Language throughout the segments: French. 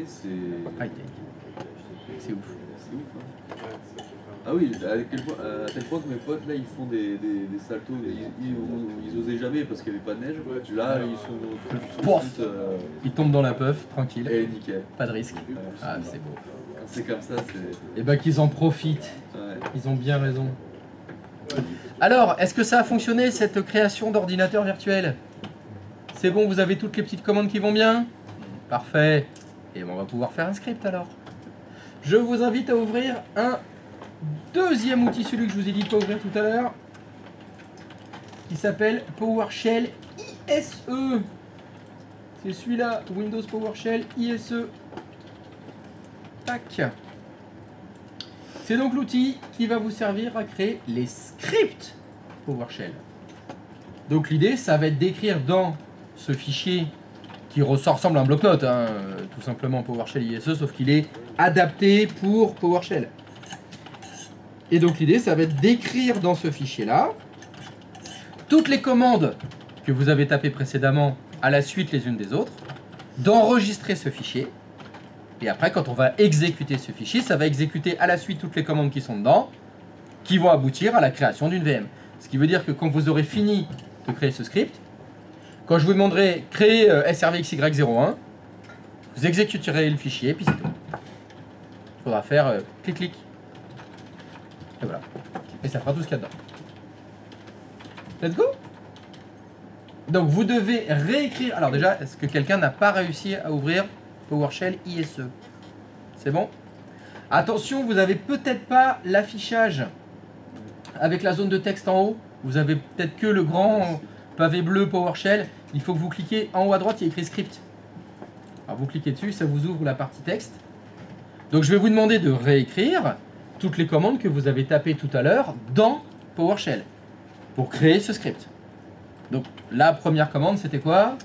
C'est high-tech. C'est ouf. c'est ouf, hein. Ah oui, à tel point que mes potes là ils font des saltos, ils osaient jamais parce qu'il n'y avait pas de neige. Là ils sont Pouf. tous, Ils tombent dans la puff, tranquille. et nickel. Pas de risque. Ouais, Ah, c'est beau. quand c'est comme ça, c'est. Et bah qu'ils en profitent. Ouais. Ils ont bien raison. Alors, est-ce que ça a fonctionné cette création d'ordinateur virtuel? C'est bon, vous avez toutes les petites commandes qui vont bien? Parfait. Et on va pouvoir faire un script alors. Je vous invite à ouvrir un deuxième outil, celui que je vous ai dit de pas ouvrir tout à l'heure, qui s'appelle PowerShell ISE. C'est celui-là, Windows PowerShell ISE. Tac. C'est donc l'outil qui va vous servir à créer les scripts PowerShell. Donc l'idée, ça va être d'écrire dans ce fichier qui ressemble à un bloc-notes, hein, tout simplement PowerShell ISE, sauf qu'il est adapté pour PowerShell. Et donc l'idée, ça va être d'écrire dans ce fichier-là toutes les commandes que vous avez tapées précédemment à la suite les unes des autres, d'enregistrer ce fichier, et après quand on va exécuter ce fichier, ça va exécuter à la suite toutes les commandes qui sont dedans, qui vont aboutir à la création d'une VM. Ce qui veut dire que quand vous aurez fini de créer ce script, quand je vous demanderai créer SRVXY01, vous exécuterez le fichier, puis c'est tout. Il faudra faire clic-clic. Et voilà. Et ça fera tout ce qu'il y a dedans. Let's go! Donc vous devez réécrire. Alors déjà, est-ce que quelqu'un n'a pas réussi à ouvrir PowerShell ISE? C'est bon? Attention, vous n'avez peut-être pas l'affichage avec la zone de texte en haut. Vous avez peut-être que le grand pavé bleu PowerShell. Il faut que vous cliquez en haut à droite, il y a écrit script. Alors vous cliquez dessus, ça vous ouvre la partie texte. Donc je vais vous demander de réécrire toutes les commandes que vous avez tapées tout à l'heure dans PowerShell pour créer ce script. Donc la première commande, c'était quoi?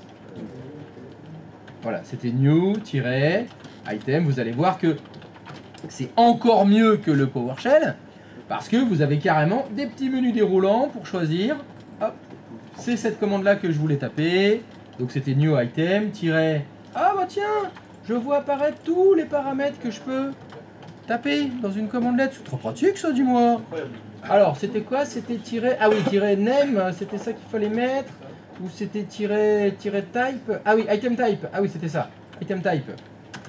Voilà, c'était new-item. Vous allez voir que c'est encore mieux que le PowerShell parce que vous avez carrément des petits menus déroulants pour choisir. Hop, c'est cette commande-là que je voulais taper. Donc c'était new-item, ah bah tiens, je vois apparaître tous les paramètres que je peux taper dans une commande lettre. C'est trop pratique ça, dis-moi. Alors, c'était quoi? C'était ah oui, name, c'était ça qu'il fallait mettre. Ou c'était type. Ah oui, item type. Ah oui, c'était ça. Item type.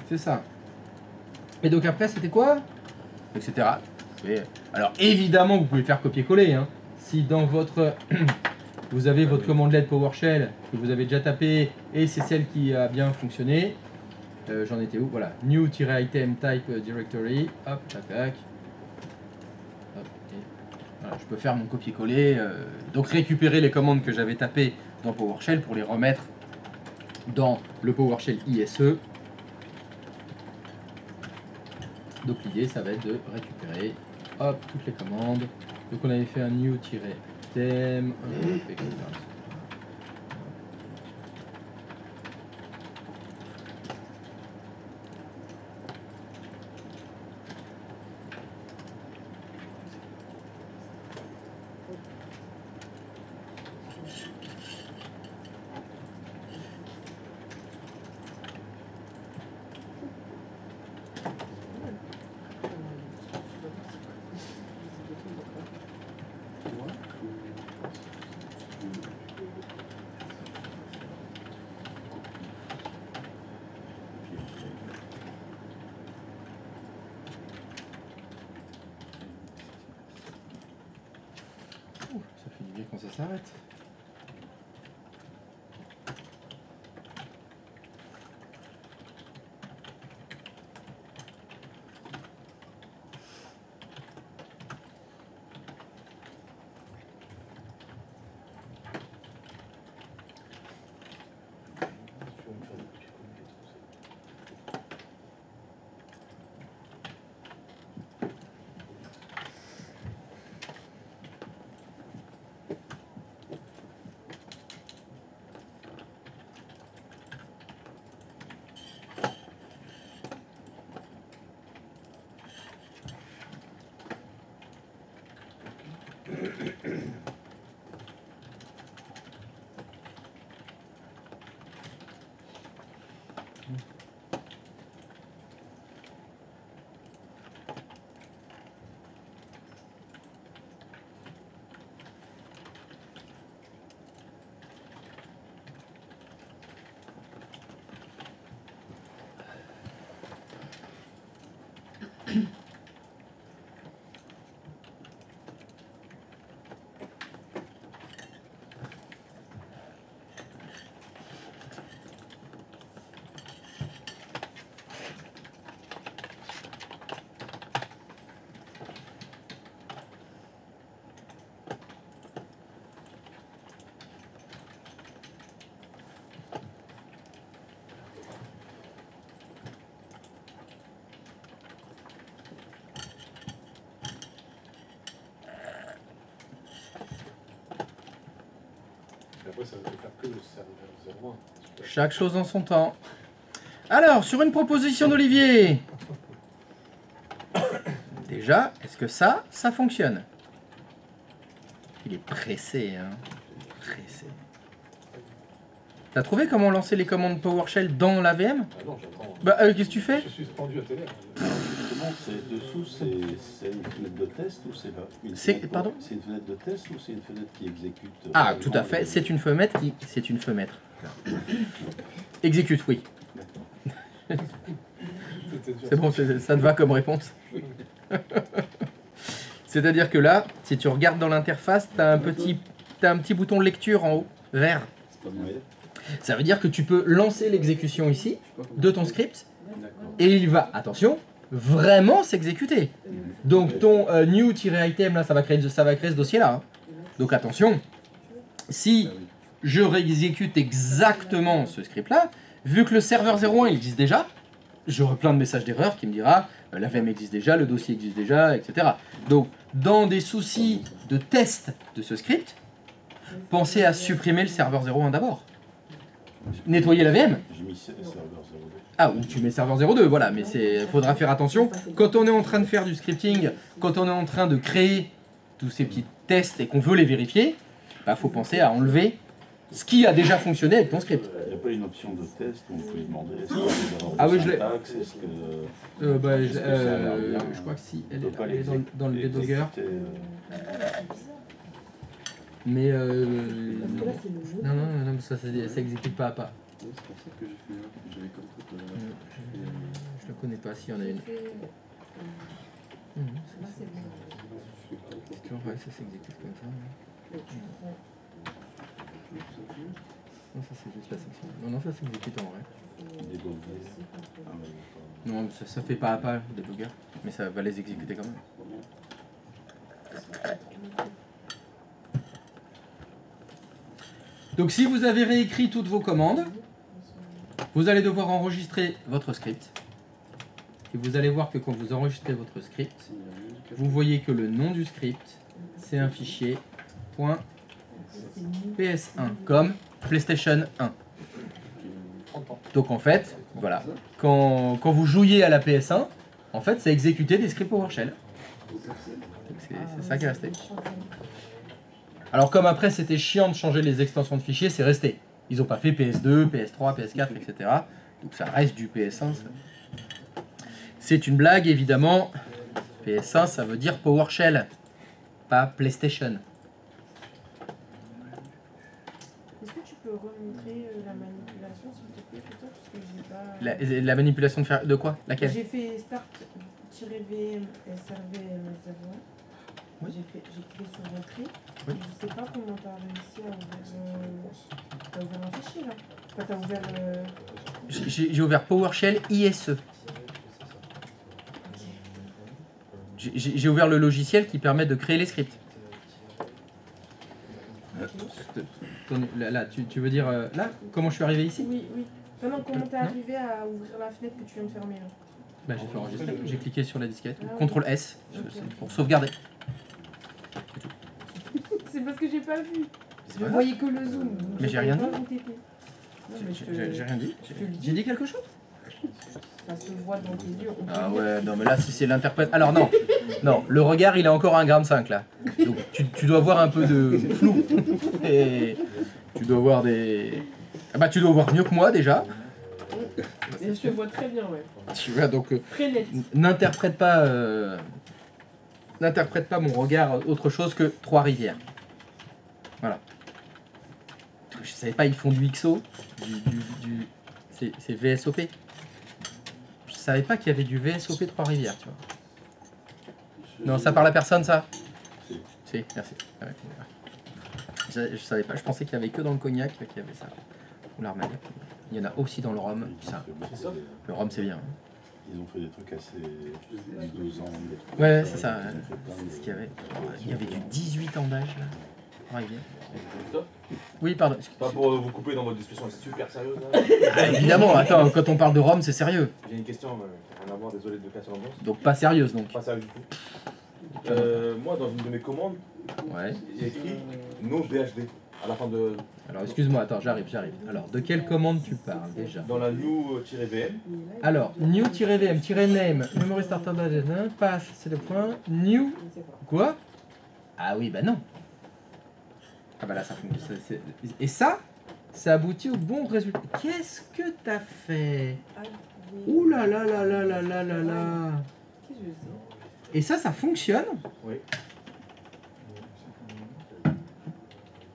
C'est ça. Et donc après, c'était quoi? Etc. Et alors, évidemment, vous pouvez faire copier-coller. Hein. Si dans votre... vous avez votre commande lettre PowerShell que vous avez déjà tapé et c'est celle qui a bien fonctionné. J'en étais où? Voilà. New-item type directory. Hop, tac, tac. Voilà, je peux faire mon copier-coller, donc récupérer les commandes que j'avais tapées dans PowerShell pour les remettre dans le PowerShell ISE. Donc l'idée, ça va être de récupérer hop, toutes les commandes. Donc on avait fait un new-item, etc. Ça fait du bien quand ça s'arrête. Après, ça ne peut faire que le serveur 01. Chaque chose en son temps. Alors, sur une proposition d'Olivier. Déjà, est-ce que ça fonctionne? Il est pressé, hein. Pressé. T'as trouvé comment lancer les commandes PowerShell dans la VM? Ah non, j'attends. Bah, qu'est-ce que tu fais? Je suis suspendu à télé. Justement, c'est dessous, c'est une fenêtre de test ou c'est pas une C'est fenêtre, pardon? C'est une fenêtre de test ou c'est une fenêtre qui exécute Ah, tout à fait. C'est une fenêtre qui. C'est une fenêtre. Exécute, oui. C'est bon, ça te va comme réponse. C'est-à-dire que là, si tu regardes dans l'interface, t'as un petit bouton lecture en haut, vert. Oui. Ça veut dire que tu peux lancer l'exécution ici de ton script D'accord. et il va, attention, vraiment s'exécuter. Donc ton new-item là, ça va créer ce dossier-là. Hein. Donc attention, si Ah oui. je réexécute exactement ce script-là, vu que le serveur 01 il existe déjà, j'aurai plein de messages d'erreur qui me dira la VM existe déjà, le dossier existe déjà, etc. Donc dans des soucis de test de ce script, pensez à supprimer le serveur 01 d'abord. Nettoyer la VM. J'ai mis serveur 02. Ah, ou tu mets serveur 02, voilà, mais il faudra faire attention. Quand on est en train de faire du scripting, quand on est en train de créer tous ces petits tests et qu'on veut les vérifier, bah, faut penser à enlever ce qui a déjà fonctionné avec ton script. Il n'y a pas une option de test où on peut lui demander est-ce qu'il y a Ah oui, je l'ai. syntaxe, est-ce que... Je crois que si, elle on peut pas est dans le l'exécuter, debugger. Mais non, ça exécute pas à pas. Ouais, c'est pour ça que j'ai fait là. J'avais comme truc. Je le connais pas, si on a une. Ouais, ça s'exécute comme ça. Non, ça c'est juste la section. Non, ça s'exécute en vrai. débugger. Ah, ouais, d'accord. Non, ça fait pas à pas le debugger, mais ça va les exécuter quand même. Donc si vous avez réécrit toutes vos commandes, vous allez devoir enregistrer votre script. Et vous allez voir que quand vous enregistrez votre script, vous voyez que le nom du script, c'est un fichier .ps1, comme PlayStation 1. Donc en fait, voilà, quand vous jouiez à la PS1, en fait, ça exécutait des scripts PowerShell. C'est ça qui est resté. Alors comme après c'était chiant de changer les extensions de fichiers, c'est resté. Ils n'ont pas fait PS2, PS3, PS4, etc. Donc ça reste du PS1. C'est une blague évidemment. PS1 ça veut dire PowerShell, pas PlayStation. Est-ce que tu peux remontrer la manipulation s'il te plaît plutôt parce que j'ai pas... La manipulation de quoi? Laquelle? J'ai fait start-vm srvm01. J'ai cliqué sur entrée. Oui. Je sais pas comment tu as réussi à ouvrir un fichier là. Enfin, tu as ouvert J'ai ouvert PowerShell ISE. J'ai ouvert le logiciel qui permet de créer les scripts. Là, tu veux dire là? Comment je suis arrivé ici? Oui. Non, comment t'es arrivé à ouvrir la fenêtre que tu viens de fermer là? Bah, j'ai fait enregistrer. J'ai cliqué sur la disquette. Ah, CTRL S ok. pour sauvegarder. C'est parce que j'ai pas vu. Je voyais que le zoom. Mais j'ai rien dit. J'ai rien dit. te le dis. J'ai dit quelque chose? Ça se voit dans tes yeux. on peut Ah dire. ouais, non mais là si c'est l'interprète... Alors non, non, le regard il est encore à 1,5 g là. Donc tu dois voir un peu de flou. Et tu dois voir des... Ah bah tu dois voir mieux que moi déjà. Et je te vois très bien, ouais. Tu vois donc... Très net. N'interprète pas mon regard autre chose que Trois-Rivières. Voilà. Je savais pas, ils font du XO, c'est VSOP. Je savais pas qu'il y avait du VSOP Trois-Rivières, tu vois. Non, ça parle à personne, ça? Si. Si, merci. Ah ouais. Je savais pas, je pensais qu'il y avait que dans le cognac qu'il y avait ça. Ou l'armagnac. Il y en a aussi dans le rhum. Ça. Le rhum, c'est bien. Ils ont fait des trucs assez dosants. Ouais, c'est ça. C'est ce qu'il y avait. Il y avait du 18 ans d'âge, là. Ouais, oui, pardon. Pas pour vous couper dans votre discussion, c'est super sérieuse là. Ah, évidemment, attends, quand on parle de rhum, c'est sérieux. J'ai une question, rien à voir, désolé de casser l'ambiance. Donc pas sérieuse, donc. Pas sérieux du tout. Moi, dans une de mes commandes, Ouais. il y a écrit No VHD à la fin de. Alors, excuse-moi, attends, j'arrive. Alors, de quelle commande tu parles, déjà? Dans la new-VM. Alors, new-vm-name, memory starter, path, c'est le point, new, quoi? Ah oui, bah non. Ah bah là, ça fonctionne. Et ça aboutit au bon résultat. Qu'est-ce que t'as fait? Ouh là là là là là là là là. Et ça fonctionne? Oui.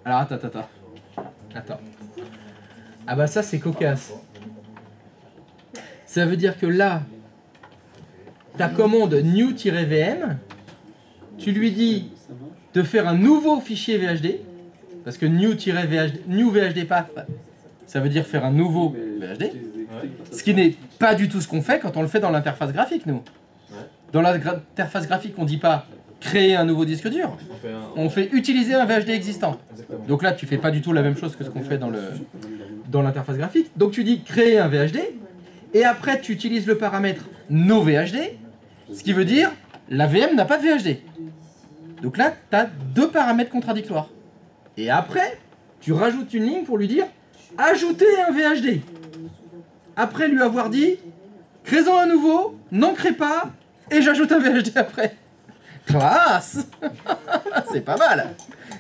Alors, attends. Ah bah ça, c'est cocasse. Ça veut dire que là, ta commande new-vm, tu lui dis de faire un nouveau fichier VHD, parce que new VHD path, ça veut dire faire un nouveau VHD, ce qui n'est pas du tout ce qu'on fait quand on le fait dans l'interface graphique, nous. Dans l'interface graphique, on dit pas créer un nouveau disque dur, on fait utiliser un VHD existant. Exactement. Donc là, tu fais pas du tout la même chose que ce qu'on fait dans l'interface graphique. Donc tu dis créer un VHD, et après tu utilises le paramètre no VHD, ce qui veut dire la VM n'a pas de VHD. Donc là, tu as deux paramètres contradictoires. Et après, tu rajoutes une ligne pour lui dire ajouter un VHD. Après lui avoir dit crée-en un nouveau, n'en crée pas, et j'ajoute un VHD après. Classe. C'est pas mal.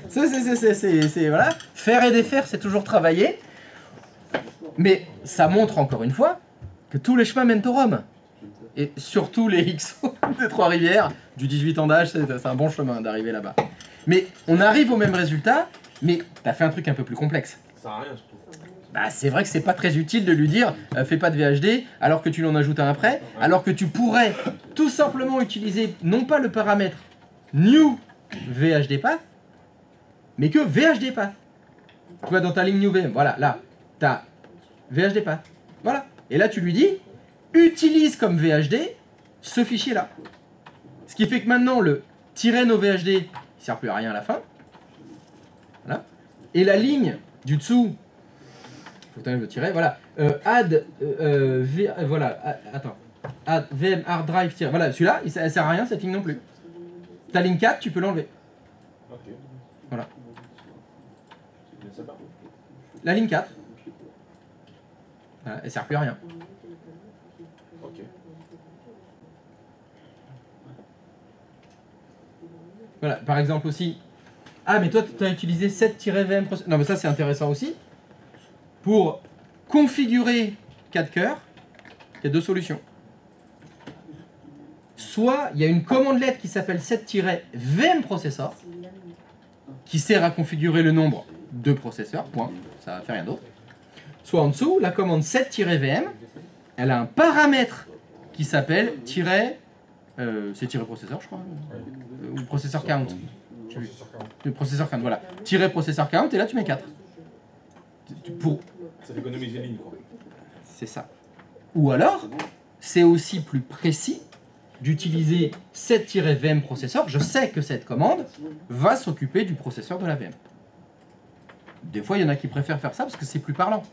C'est voilà. Faire et défaire, c'est toujours travailler. Mais ça montre encore une fois que tous les chemins mènent au Rhum. Et surtout les XO des Trois-Rivières, du 18 ans d'âge, c'est un bon chemin d'arriver là-bas. Mais on arrive au même résultat, mais t'as fait un truc un peu plus complexe. Ça sert à rien surtout. Bah, c'est vrai que c'est pas très utile de lui dire fais pas de VHD alors que tu l'en ajoutes un après, alors que tu pourrais tout simplement utiliser non pas le paramètre new VHD path, mais que VHD path. Tu vois dans ta ligne new VM, voilà, là, t'as VHD path. Voilà. Et là tu lui dis utilise comme VHD ce fichier là. Ce qui fait que maintenant le -no VHD il sert plus à rien à la fin. Voilà. Et la ligne du dessous, faut que tu le tirer, voilà. Add add VM hard drive voilà, celui-là, ça sert à rien cette ligne non plus. Ta ligne 4, tu peux l'enlever. Ok. Voilà. C'est bien sympa. La ligne 4. Voilà, elle sert plus à rien. Ok. Voilà, par exemple aussi. Ah, mais toi, tu as utilisé 7-VM. Non, mais ça, c'est intéressant aussi. Pour configurer 4 cœurs, il y a deux solutions. Soit il y a une commande lettre qui s'appelle 7-VM processor, qui sert à configurer le nombre de processeurs, point, ça ne fait rien d'autre. Soit en dessous, la commande 7-VM, elle a un paramètre qui s'appelle c'est processeur, je crois, ou processeur count. Le processeur count, voilà. Processeur count, et là tu mets 4. Ça économise les lignes, quoi. C'est ça. Ou alors, c'est aussi plus précis d'utiliser 7-VM processeur. Je sais que cette commande va s'occuper du processeur de la VM. Des fois, il y en a qui préfèrent faire ça parce que c'est plus parlant.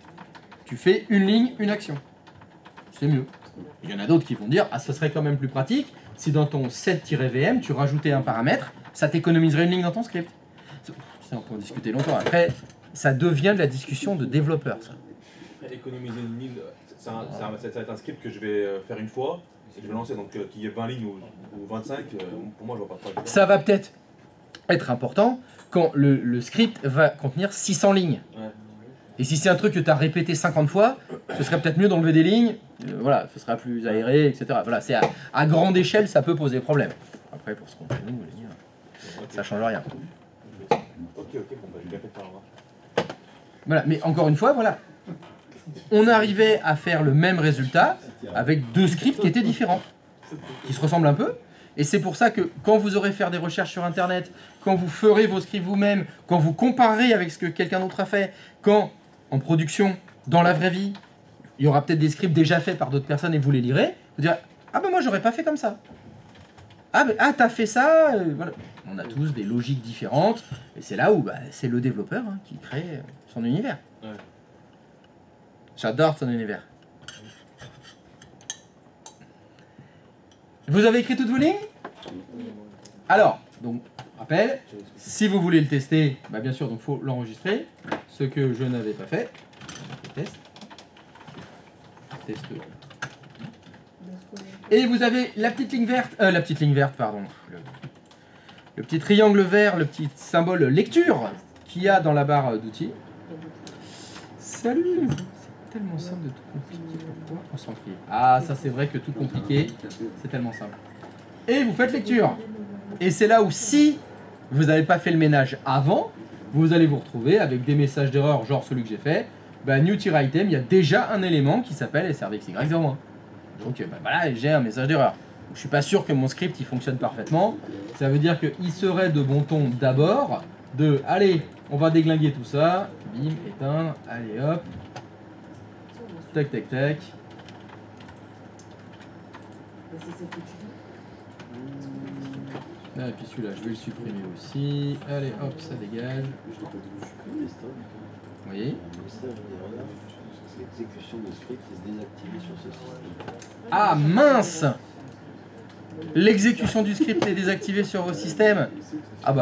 Tu fais une ligne, une action. C'est mieux. Il y en a d'autres qui vont dire ah, ce serait quand même plus pratique si dans ton 7-VM, tu rajoutais un paramètre, ça t'économiserait une ligne dans ton script. Ça, on peut en discuter longtemps. Après, ça devient de la discussion de développeurs, ça. Économiser une ligne, ça va être un script que je vais faire une fois et que je vais lancer. Donc qu'il y ait 20 lignes ou 25, pour moi, je vois pas de Ça va peut-être être important quand le script va contenir 600 lignes. Ouais. Et si c'est un truc que tu as répété 50 fois, ce serait peut-être mieux d'enlever des lignes. Voilà, ce sera plus aéré, etc. Voilà, c'est à grande échelle, ça peut poser problème. Après, pour ce qu'on fait nous, les lignes, ça change rien. Ok, bon, bah, j'ai bien fait de faire un. Voilà, mais encore une fois, voilà. On arrivait à faire le même résultat avec deux scripts qui étaient différents, qui se ressemblent un peu, Et c'est pour ça que quand vous aurez fait des recherches sur Internet, quand vous ferez vos scripts vous-même, quand vous comparerez avec ce que quelqu'un d'autre a fait, quand en production, dans la vraie vie, il y aura peut-être des scripts déjà faits par d'autres personnes et vous les lirez, vous direz « Ah ben moi j'aurais pas fait comme ça ». Ah, t'as fait ça voilà. On a tous des logiques différentes, et c'est là où c'est le développeur qui crée son univers. Ouais. J'adore son univers. Vous avez écrit toutes vos lignes? Alors, donc, rappel, si vous voulez le tester, bien sûr, il faut l'enregistrer, ce que je n'avais pas fait. Test. Test. Et vous avez la petite ligne verte, pardon, le petit triangle vert, le petit symbole lecture qu'il y a dans la barre d'outils. Salut! C'est tellement simple de tout compliquer. Pourquoi on s'en prie? Ah, ça c'est vrai que tout compliqué, c'est tellement simple. Et vous faites lecture. Et c'est là où si vous n'avez pas fait le ménage avant, vous allez vous retrouver avec des messages d'erreur, genre celui que j'ai fait. New-item, il y a déjà un élément qui s'appelle SRVXY01. Donc voilà, j'ai un message d'erreur. Je suis pas sûr que mon script il fonctionne parfaitement. Ça veut dire qu'il serait de bon ton d'abord de allez, on va déglinguer tout ça, bim, éteindre, allez hop, tac tac tac. Ah, et puis celui-là, je vais le supprimer aussi. Allez hop, ça dégage. Vous voyez? L'exécution de script est désactivée sur ce système. Ah mince! L'exécution du script est désactivée sur vos systèmes. Ah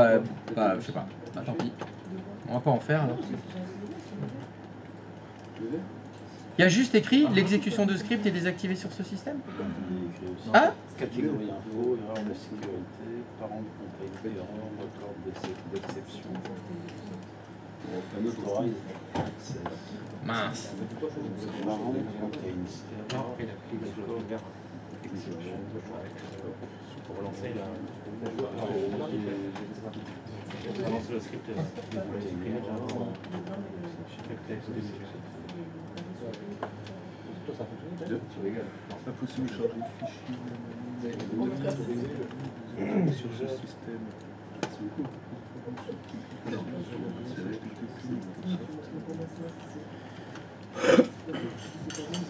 je sais pas. Tant pis. On va pas en faire alors. Il y a juste écrit l'exécution de script est désactivée sur ce système. Ah? Catégorie info, erreur de sécurité, parent de complété, erreur, record d'exception. Unauthorized access. Mince. Parent contains error, record exception. Pour relancer relancer le script. Impossible de charger le fichier sur ce système.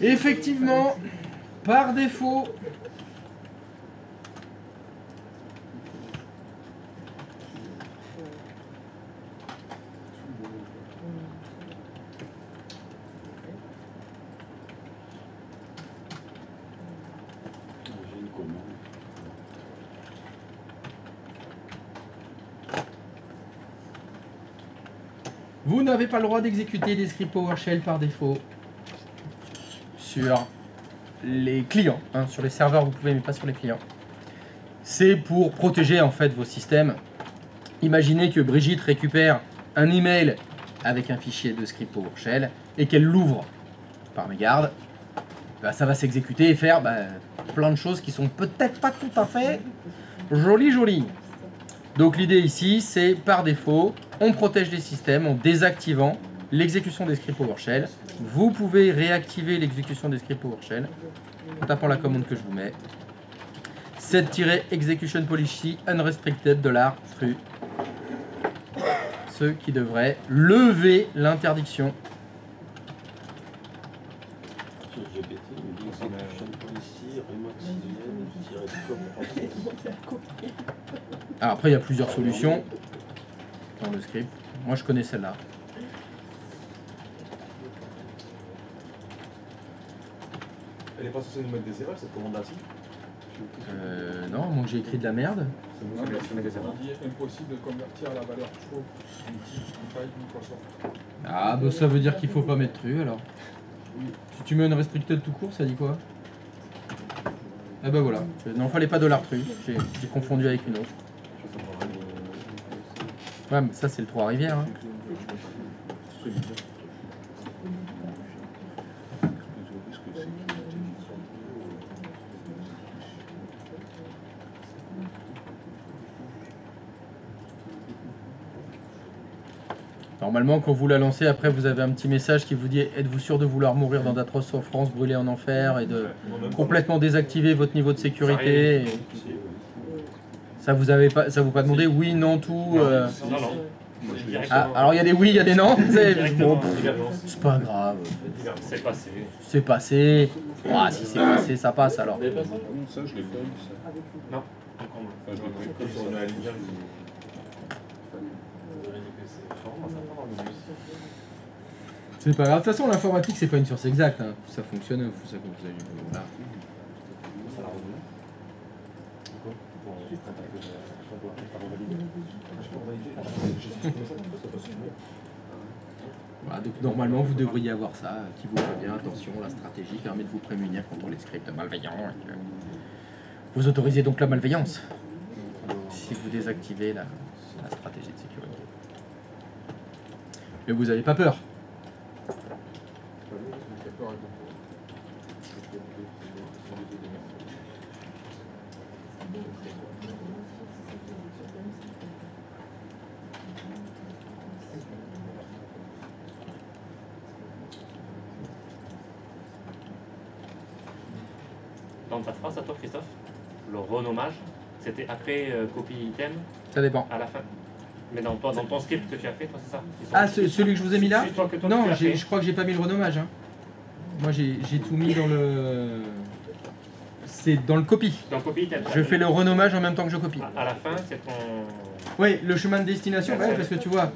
Effectivement, par défaut, J'ai une commande. vous n'avez pas le droit d'exécuter des scripts PowerShell par défaut sur les clients. Sur les serveurs, vous pouvez, mais pas sur les clients. C'est pour protéger en fait vos systèmes. Imaginez que Brigitte récupère un email avec un fichier de script PowerShell et qu'elle l'ouvre par mégarde. Ça va s'exécuter et faire plein de choses qui sont peut-être pas tout à fait jolies. Donc l'idée ici, c'est par défaut, on protège les systèmes en désactivant l'exécution des scripts PowerShell. Vous pouvez réactiver l'exécution des scripts PowerShell en tapant la commande que je vous mets. Set-execution policy unrestricted $true. Ce qui devrait lever l'interdiction. Sur GPT, on dit execution policy, remote civilian, Alors après, il y a plusieurs solutions dans le script. Moi, je connais celle-là. Elle est pas censée nous mettre des erreurs cette commande-là-ci? Non, moi j'ai écrit de la merde. On dit impossible de convertir la valeur true en taille Microsoft. Ah ça veut dire qu'il faut pas mettre true alors. Si tu mets une restricted tout court, ça dit quoi? Ah voilà. Non, fallait pas $true. J'ai confondu avec une autre. Ouais, mais ça c'est le Trois-Rivières. Normalement, quand vous la lancez, après vous avez un petit message qui vous dit « Êtes-vous sûr de vouloir mourir dans d'atroces souffrances, brûler en enfer » et de complètement désactiver votre niveau de sécurité. Ça vous pas demandé oui, non, tout Non, non. Ah, alors il y a des oui, il y a des non. Directement. C'est pas grave. C'est passé. C'est passé. Ah, si c'est passé, ça passe alors. Non, ça, je l'ai pas eu, ça. Non, encore moins. Enfin, je l'ai pas eu. Comme sur une ligne, C'est pas grave. De toute façon, l'informatique, c'est pas une science exacte. Hein. Ça fonctionne, faut ça fonctionne. Voilà. Voilà, donc normalement vous devriez avoir ça qui vous prévient, attention, la stratégie permet de vous prémunir contre les scripts malveillants. Et que vous autorisez donc la malveillance si vous désactivez la stratégie de sécurité. Mais vous n'avez pas peur. Dans ta phrase à toi, Christophe, le renommage, c'était après copie item Ça dépend. à la fin. Mais dans ton script que tu as fait, toi, c'est ça? Ah, celui que je vous ai mis là? Celui que toi, Non, tu as fait. je crois que j'ai pas mis le renommage. Hein. Moi j'ai tout mis dans le... C'est dans le copie. Dans copie item. Je fais le renommage en même temps que je copie. À la fin, c'est ton... Oui, le chemin de destination, ouais, parce que tu vois,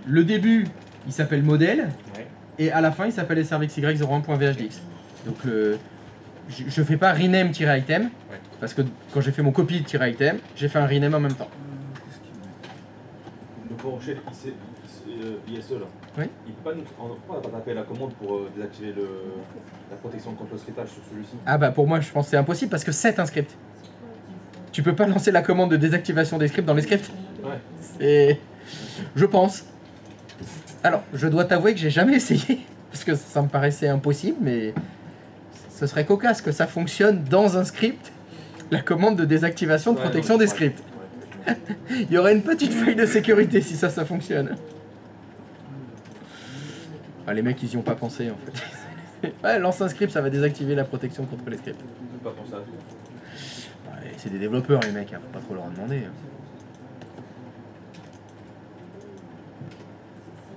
le début, il s'appelle modèle, Ouais. et à la fin, il s'appelle srxy01.vhdx. Donc, je fais pas rename-item, Ouais. parce que quand j'ai fait mon copy-item, j'ai fait un rename en même temps. Le PowerShell ISE là. Oui. Il peut pas nous. Pourquoi on n'a pas tapé la commande pour désactiver la protection contre le scriptage sur celui-ci? Ah bah pour moi, je pense que c'est impossible, parce que c'est un script. Tu peux pas lancer la commande de désactivation des scripts dans les scripts. Ouais. Et je pense. Alors, je dois t'avouer que j'ai jamais essayé, parce que ça me paraissait impossible, mais ce serait cocasse que ça fonctionne dans un script, la commande de désactivation de Ouais, protection non, des ouais. scripts. Ouais. Il y aurait une petite faille de sécurité si ça fonctionne. Ah, les mecs, ils y ont pas pensé en fait. Ouais, lance un script, ça va désactiver la protection contre les scripts. J'ai pas pensé à tout. Ouais, c'est des développeurs les mecs, hein, faut pas trop leur en demander. Hein.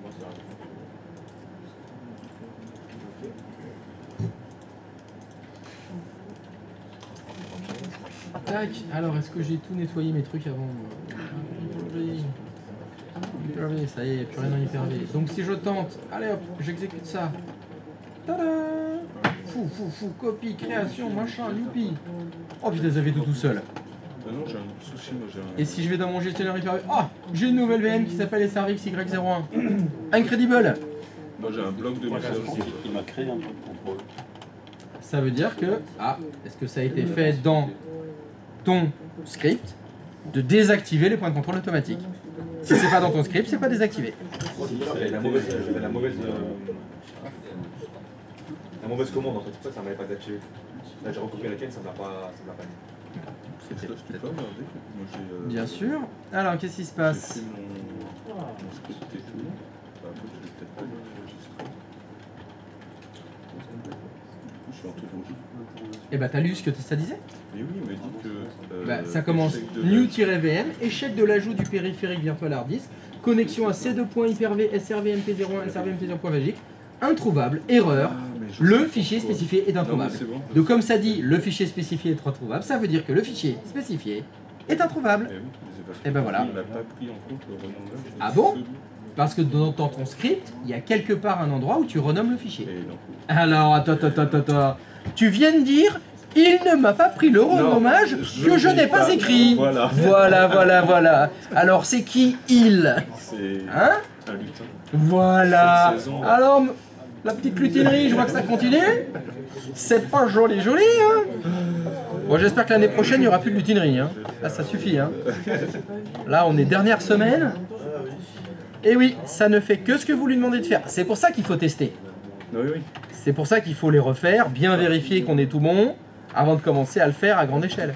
Moi, c'est vrai. Tac, alors est-ce que j'ai tout nettoyé mes trucs avant Hyper-V, ça y est, plus rien dans Hyper-V. Donc si je tente, allez hop, j'exécute ça. Tada! Fou, copie, création, machin, youpi. Oh putain, ça fait tout seul. Ah non, j'ai un souci, moi j'ai un... Et si je vais dans mon gestionnaire Hyper-V, oh, j'ai une nouvelle VM qui s'appelle srxy01. Incredible! Moi j'ai un bloc de message. Il m'a créé un truc de contrôle. Ça veut dire que, est-ce que ça a été fait dans ton script de désactiver les points de contrôle automatiques? Si c'est pas dans ton script, c'est pas désactivé. J'avais la mauvaise commande en fait, c'est pour ça que ça m'avait pas désactivé. Là j'ai recopié laquelle, ça me l'a pas mis. C'était Christophe, tu peux peut-être- regarder? Moi j'ai... Bien sûr. Alors, qu'est-ce qui se J'ai passe? fait mon script et tout. Bah, après, je vais peut-être pas l'enregistrer. Du coup, je suis entendu. Eh bah, t'as lu ce que ça disait? Mais oui, il m'a dit que... Bah, ça commence échec de new-vm, échec de l'ajout du périphérique virtual hard disk, connexion à C2.hyper-V, SRVMP01, SRVMP0.VGIC, introuvable, erreur, Ah, mais je le sais fichier pourquoi. spécifié est Non, mais introuvable. c'est bon. Donc comme ça dit, le fichier spécifié est introuvable, ça veut dire que le fichier spécifié est introuvable. Eh oui, mais c'est parce Eh ben voilà. Il n'a pas pris en compte le renommage. Ah bon? Parce que dans ton script, il y a quelque part un endroit où tu renommes le fichier. Et non. Alors, attends. Tu viens de dire, il ne m'a pas pris le renommage que je n'ai pas écrit. Voilà. Voilà. Alors, c'est qui il? C'est Hein? un lutin. Voilà. Cette saison. Alors, la petite lutinerie, je vois que ça continue. C'est pas joli, hein? Bon, j'espère que l'année prochaine, il n'y aura plus de lutinerie. Hein. Là, ça suffit. Hein. Là, on est dernière semaine. Et oui, ça ne fait que ce que vous lui demandez de faire. C'est pour ça qu'il faut tester. Oui. C'est pour ça qu'il faut les refaire, bien vérifier qu'on est tout bon, avant de commencer à le faire à grande échelle.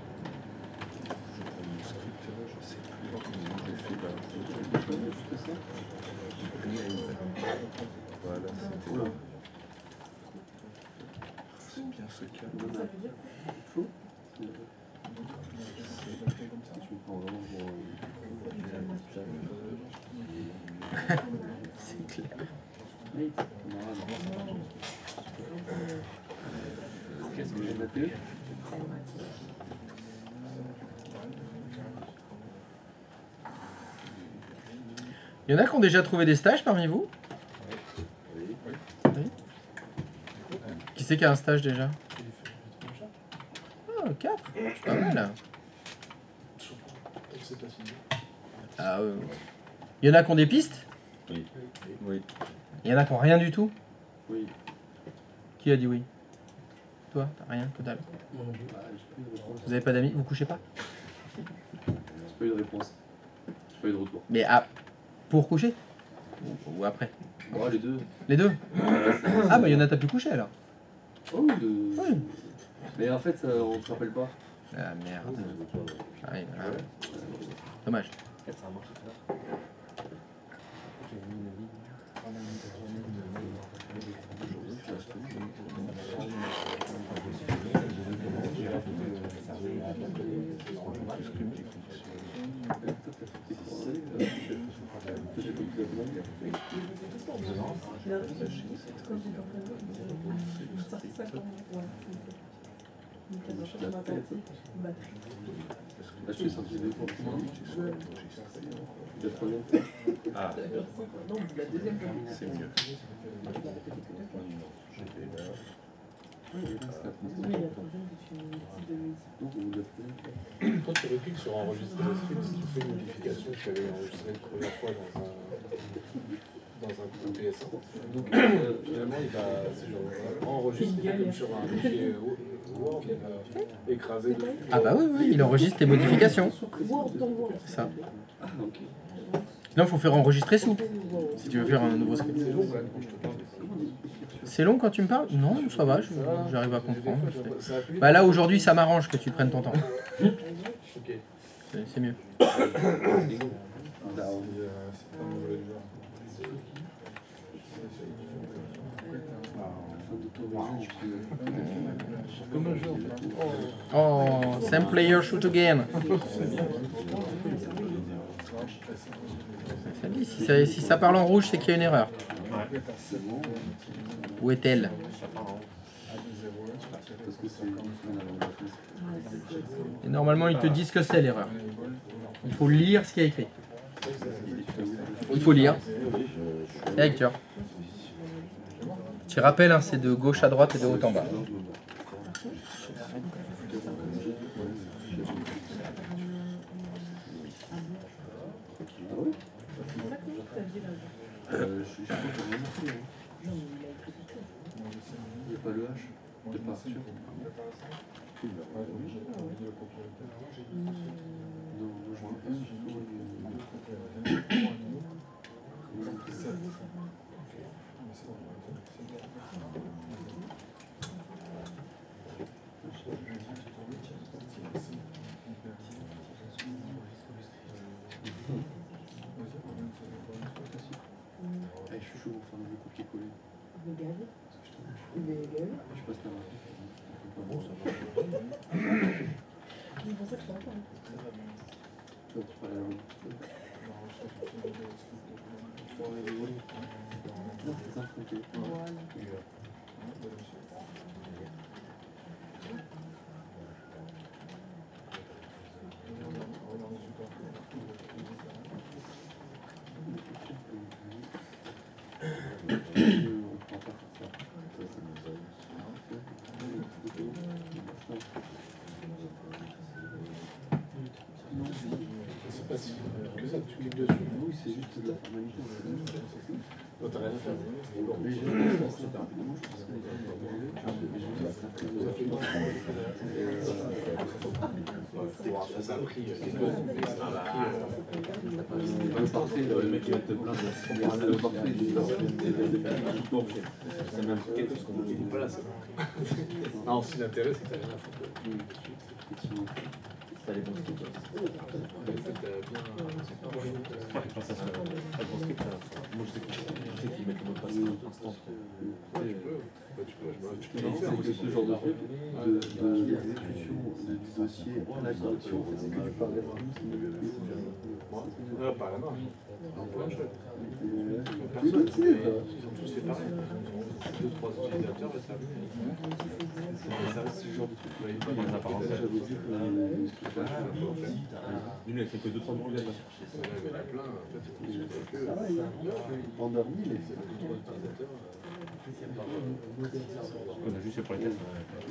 Je prends mon script là, je sais plus comment j'ai fait. Bah, juste ça. Voilà, c'est oula. C'est bien ce cas. Ça veut dire Chaud. Tu me prends vraiment pour... C'est clair. Mate, camarade. Qu'est-ce que j'ai battu? Il y en a qui ont déjà trouvé des stages parmi vous? Oui. Qui c'est qui a un stage déjà? Ah, 4. Pas mal. Ah, il y en a qui ont des pistes? Oui. Oui. Il y en a qui n'ont rien du tout? Oui. Qui a dit oui? Toi, t'as rien, que dalle. Vous avez pas d'amis? Vous couchez pas? J'ai pas eu de réponse. J'ai pas eu de retour. Mais pour coucher? Ou après? Oh, les deux. Les deux? Ah bah il y en a t'as pu coucher alors? Oh, de... Oui. Mais en fait, on se rappelle pas. Ah merde. Ah, oui, voilà. Dommage. Peut-être ça marche. Là, je suis sorti des cours. Ah, c'est mieux. Quand tu recliques sur enregistrer le script, si tu fais une modification que tu avais enregistré la première fois dans un PS1, donc finalement il va enregistrer comme sur un fichier Word, il va écraser dessus. Ah bah oui, il enregistre les modifications. C'est ça. Ah, ok. Sinon il faut faire enregistrer sous. Si tu veux faire un nouveau script. C'est long là quand je te parle. C'est long quand tu me parles? Non, ça va, j'arrive à comprendre. Ça a plu. Bah là aujourd'hui ça m'arrange que tu prennes ton temps. Ok. C'est mieux. C'est pas mauvais du genre. Comme un jeu en fait. Oh, same player shoot again. Ça dit, si ça parle en rouge, c'est qu'il y a une erreur. Ouais. Où est-elle? Ça part en haut. Parce que c'est une semaine avant la fête. Et normalement, ils te disent que c'est l'erreur. Il faut lire ce qu'il y a écrit. Il faut lire. Et lecture. Tu rappelles, hein, c'est de gauche à droite et de haut en bas. Je crois qu'il y a rien marqué. Il n'y a pas le H. T'es pas sûr. Non, je vois pas. Je suis chaud pour faire un copier-coller. Je passe la main. Toi, tu parles à la main. Non, c'est ça, ok. C'est pas si que ça, tu cliques dessus. Oui, c'est juste de la formalité. Toi, t'as rien à faire. Mais j'ai fait ça rapidement, je pense que Ça a pris. le parfait, le mec qui va te plaindre. Le parfait, C'est même quelque chose qu'on ne dit pas là. Non, si l'intérêt, c'est que t'as rien à faire. T'as les bons scripts. Ouais, quand ça se fait. Le bon script, Moi, je sais qu'ils mettent le mot de passe instant. Non, c'est que ce genre de truc d'exécution du dossier à la correction, c'est que tu parles Par la main. Ils ont tous fait pareil. 2-3 utilisateurs, ça reste ce genre de truc. Lui, il a fait que 2-3 mots. Il y en a plein, en fait, en dernier, les on a juste fait pour les tests.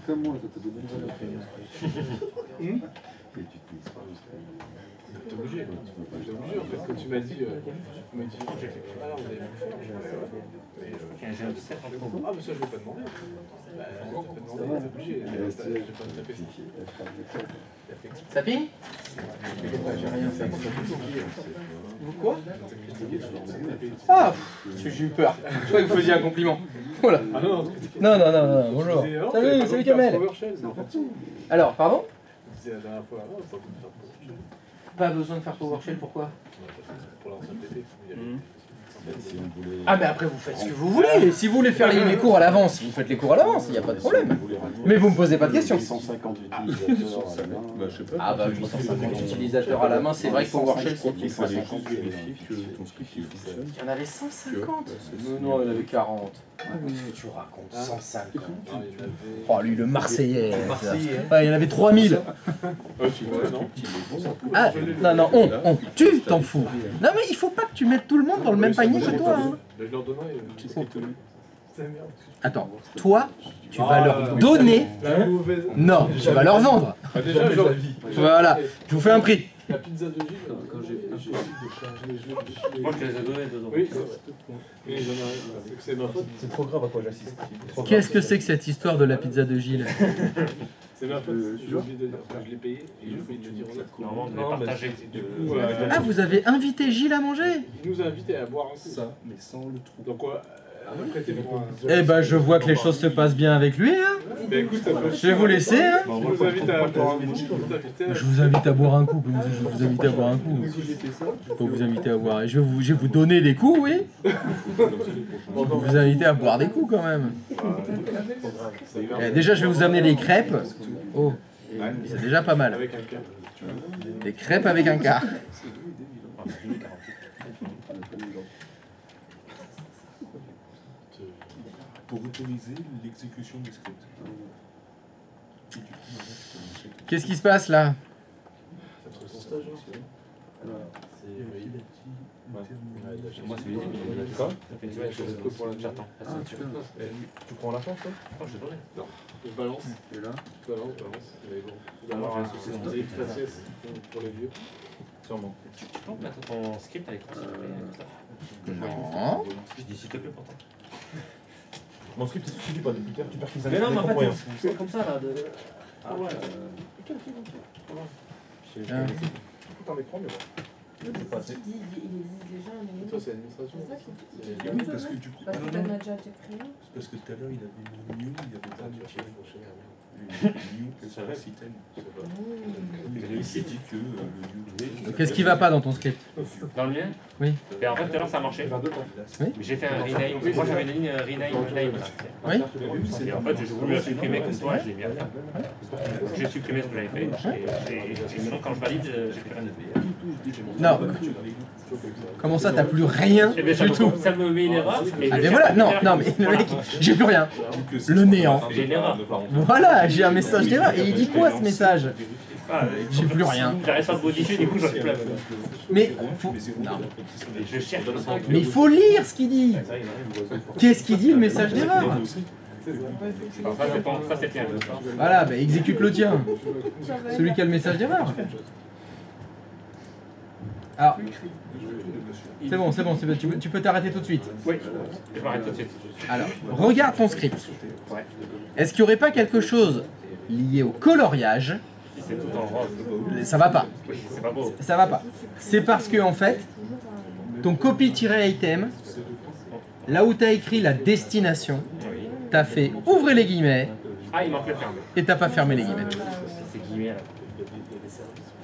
comme moi, ça te donne une valeur. T'es obligé. T'es obligé, en fait, quand tu m'as dit, alors vous avez pu faire. J'ai un 17 en cours. Ah, mais ça, je vais pas demander. Bah, je vais pas demander, t'es obligé. Je vais pas me taper ça. Ça ping? J'ai rien fait. Quoi? Ah, j'ai eu peur. Je croyais que vous faisiez un compliment. Voilà. Ah non, Non, bonjour. Salut Kamel. Alors, pardon? Je disais la dernière fois, avant, pas besoin de faire PowerShell. Pas besoin de faire PowerShell, pourquoi? Pour l'ancien PT. Ah mais après vous faites ce que vous voulez. Si vous voulez faire les cours à l'avance, vous faites les cours à l'avance, il n'y a pas de problème. Mais vous me posez pas de questions. 150 utilisateurs à la main. Bah, je sais pas. Ah bah 850 utilisateurs à la main, c'est vrai que PowerShell c'est... Il fallait juste vérifier que ton script il fonctionne. Il y en avait 150. Non, il y en avait 40. Qu'est-ce que tu racontes? 150. Oh lui le Marseillais. Ouais, il y en avait 3000. Tu vois, non? Ah non, tu t'en fous. Non mais il faut pas que tu mettes tout le monde dans le même panier que toi. Hein. Je leur donnerai. Attends, toi, tu vas leur donner. Non, tu vas leur vendre. Déjà, je leur Voilà, je vous fais un prix. La pizza de Gilles, Quand j'ai Moi, je te les ai donnés 2 ans. oui, j'en ai c'est ma faute. C'est trop grave à quoi j'assiste. Qu'est-ce que c'est que cette histoire de la pizza de Gilles? C'est ma faute, j'ai oublié de dire que je l'ai payé et j'ai oublié de le dire en autre. Normalement, on devait partager. Du coup, Ah, vous avez invité Gilles à manger? il nous a invités à boire un coup. Ça, mais sans le trou. Donc, prêtez pour un. Eh ben, je vois que les choses se passent bien avec lui, hein. Bah écoute, Je vais vous laisser, hein. il nous invite à boire un coup. Je vous invite à boire un coup, comme je vous invite à boire un coup. Je peux vous inviter à boire. Et je vais vous donner des coups, oui. Je peux vous inviter à boire des coups quand même. Eh, déjà, je vais vous amener des crêpes. Oh, c'est déjà pas mal. Avec un cas. Des crêpes avec un quart. Pour autoriser l'exécution du script. Qu'est-ce qui se passe là? Moi, c'est quoi? Ça fait une semaine que j'attends. Tu prends la chance, toi? Attends, je te donne. Non, je balance. Et là, Je balance. Mais bon, il va y avoir un souci dans les faciès pour les vieux. Sûrement. Tu peux mettre ton script avec toi, s'il te plaît, Christophe? Non. Je dis s'il te plaît pourtant. Mon script, il suffit pas de cliquer, tu perds qu'ils Mais non, mais en rien. fait, c'est comme ça là. Ah ouais. T'en écran, mais bon. Il existe déjà un numéro. Toi, c'est l'administration. C'est ça qui Oui, parce que du coup, Parce que t'en as déjà créé. parce que tout à l'heure, il avait le new, il y avait pas de new, que ça reste item. Il dit que le new. Qu'est-ce qui va pas dans ton script? Dans le mien? Oui. Et en fait, tout à l'heure, ça marchait. Oui. Mais j'ai fait un rename. Moi, j'avais une ligne rename name là. Oui. Et en fait, j'ai voulu la supprimer comme toi, je l'ai mis à faire. J'ai supprimé ce que j'avais fait. Et sinon, quand je valide, j'ai plus rien de payer. Non. Comment ça, t'as plus rien Eh bien, du tout? ça me met une erreur. Ah mais voilà, non, mais le mec, j'ai plus rien. Le néant. J'ai une erreur. Voilà, j'ai un message d'erreur. Et il dit quoi ce message? Ah, J'ai plus rien. J'arrête pas de modifier, du coup, j'en ai plein. Mais faut... non. Et je cherche le centre. Mais il faut lire ce qu'il dit. Qu'est-ce qu'il dit le message d'erreur? Ça, c'est bien. Voilà, bah exécute le tien. Celui qui a le message d'erreur. Alors, c'est bon, tu peux t'arrêter tout de suite. Oui, je m'arrête tout de suite. Alors, regarde ton script. Ouais. Est-ce qu'il n'y aurait pas quelque chose lié au coloriage? Si c'est tout en rose, Ça va pas. oui, c'est pas beau. Ça va pas. C'est parce que en fait, ton copy-item, là où tu as écrit la destination, Oui. tu as fait ouvrez les guillemets Ah, il manque le ferme. et t'as pas fermé les guillemets. C'est guillemets là.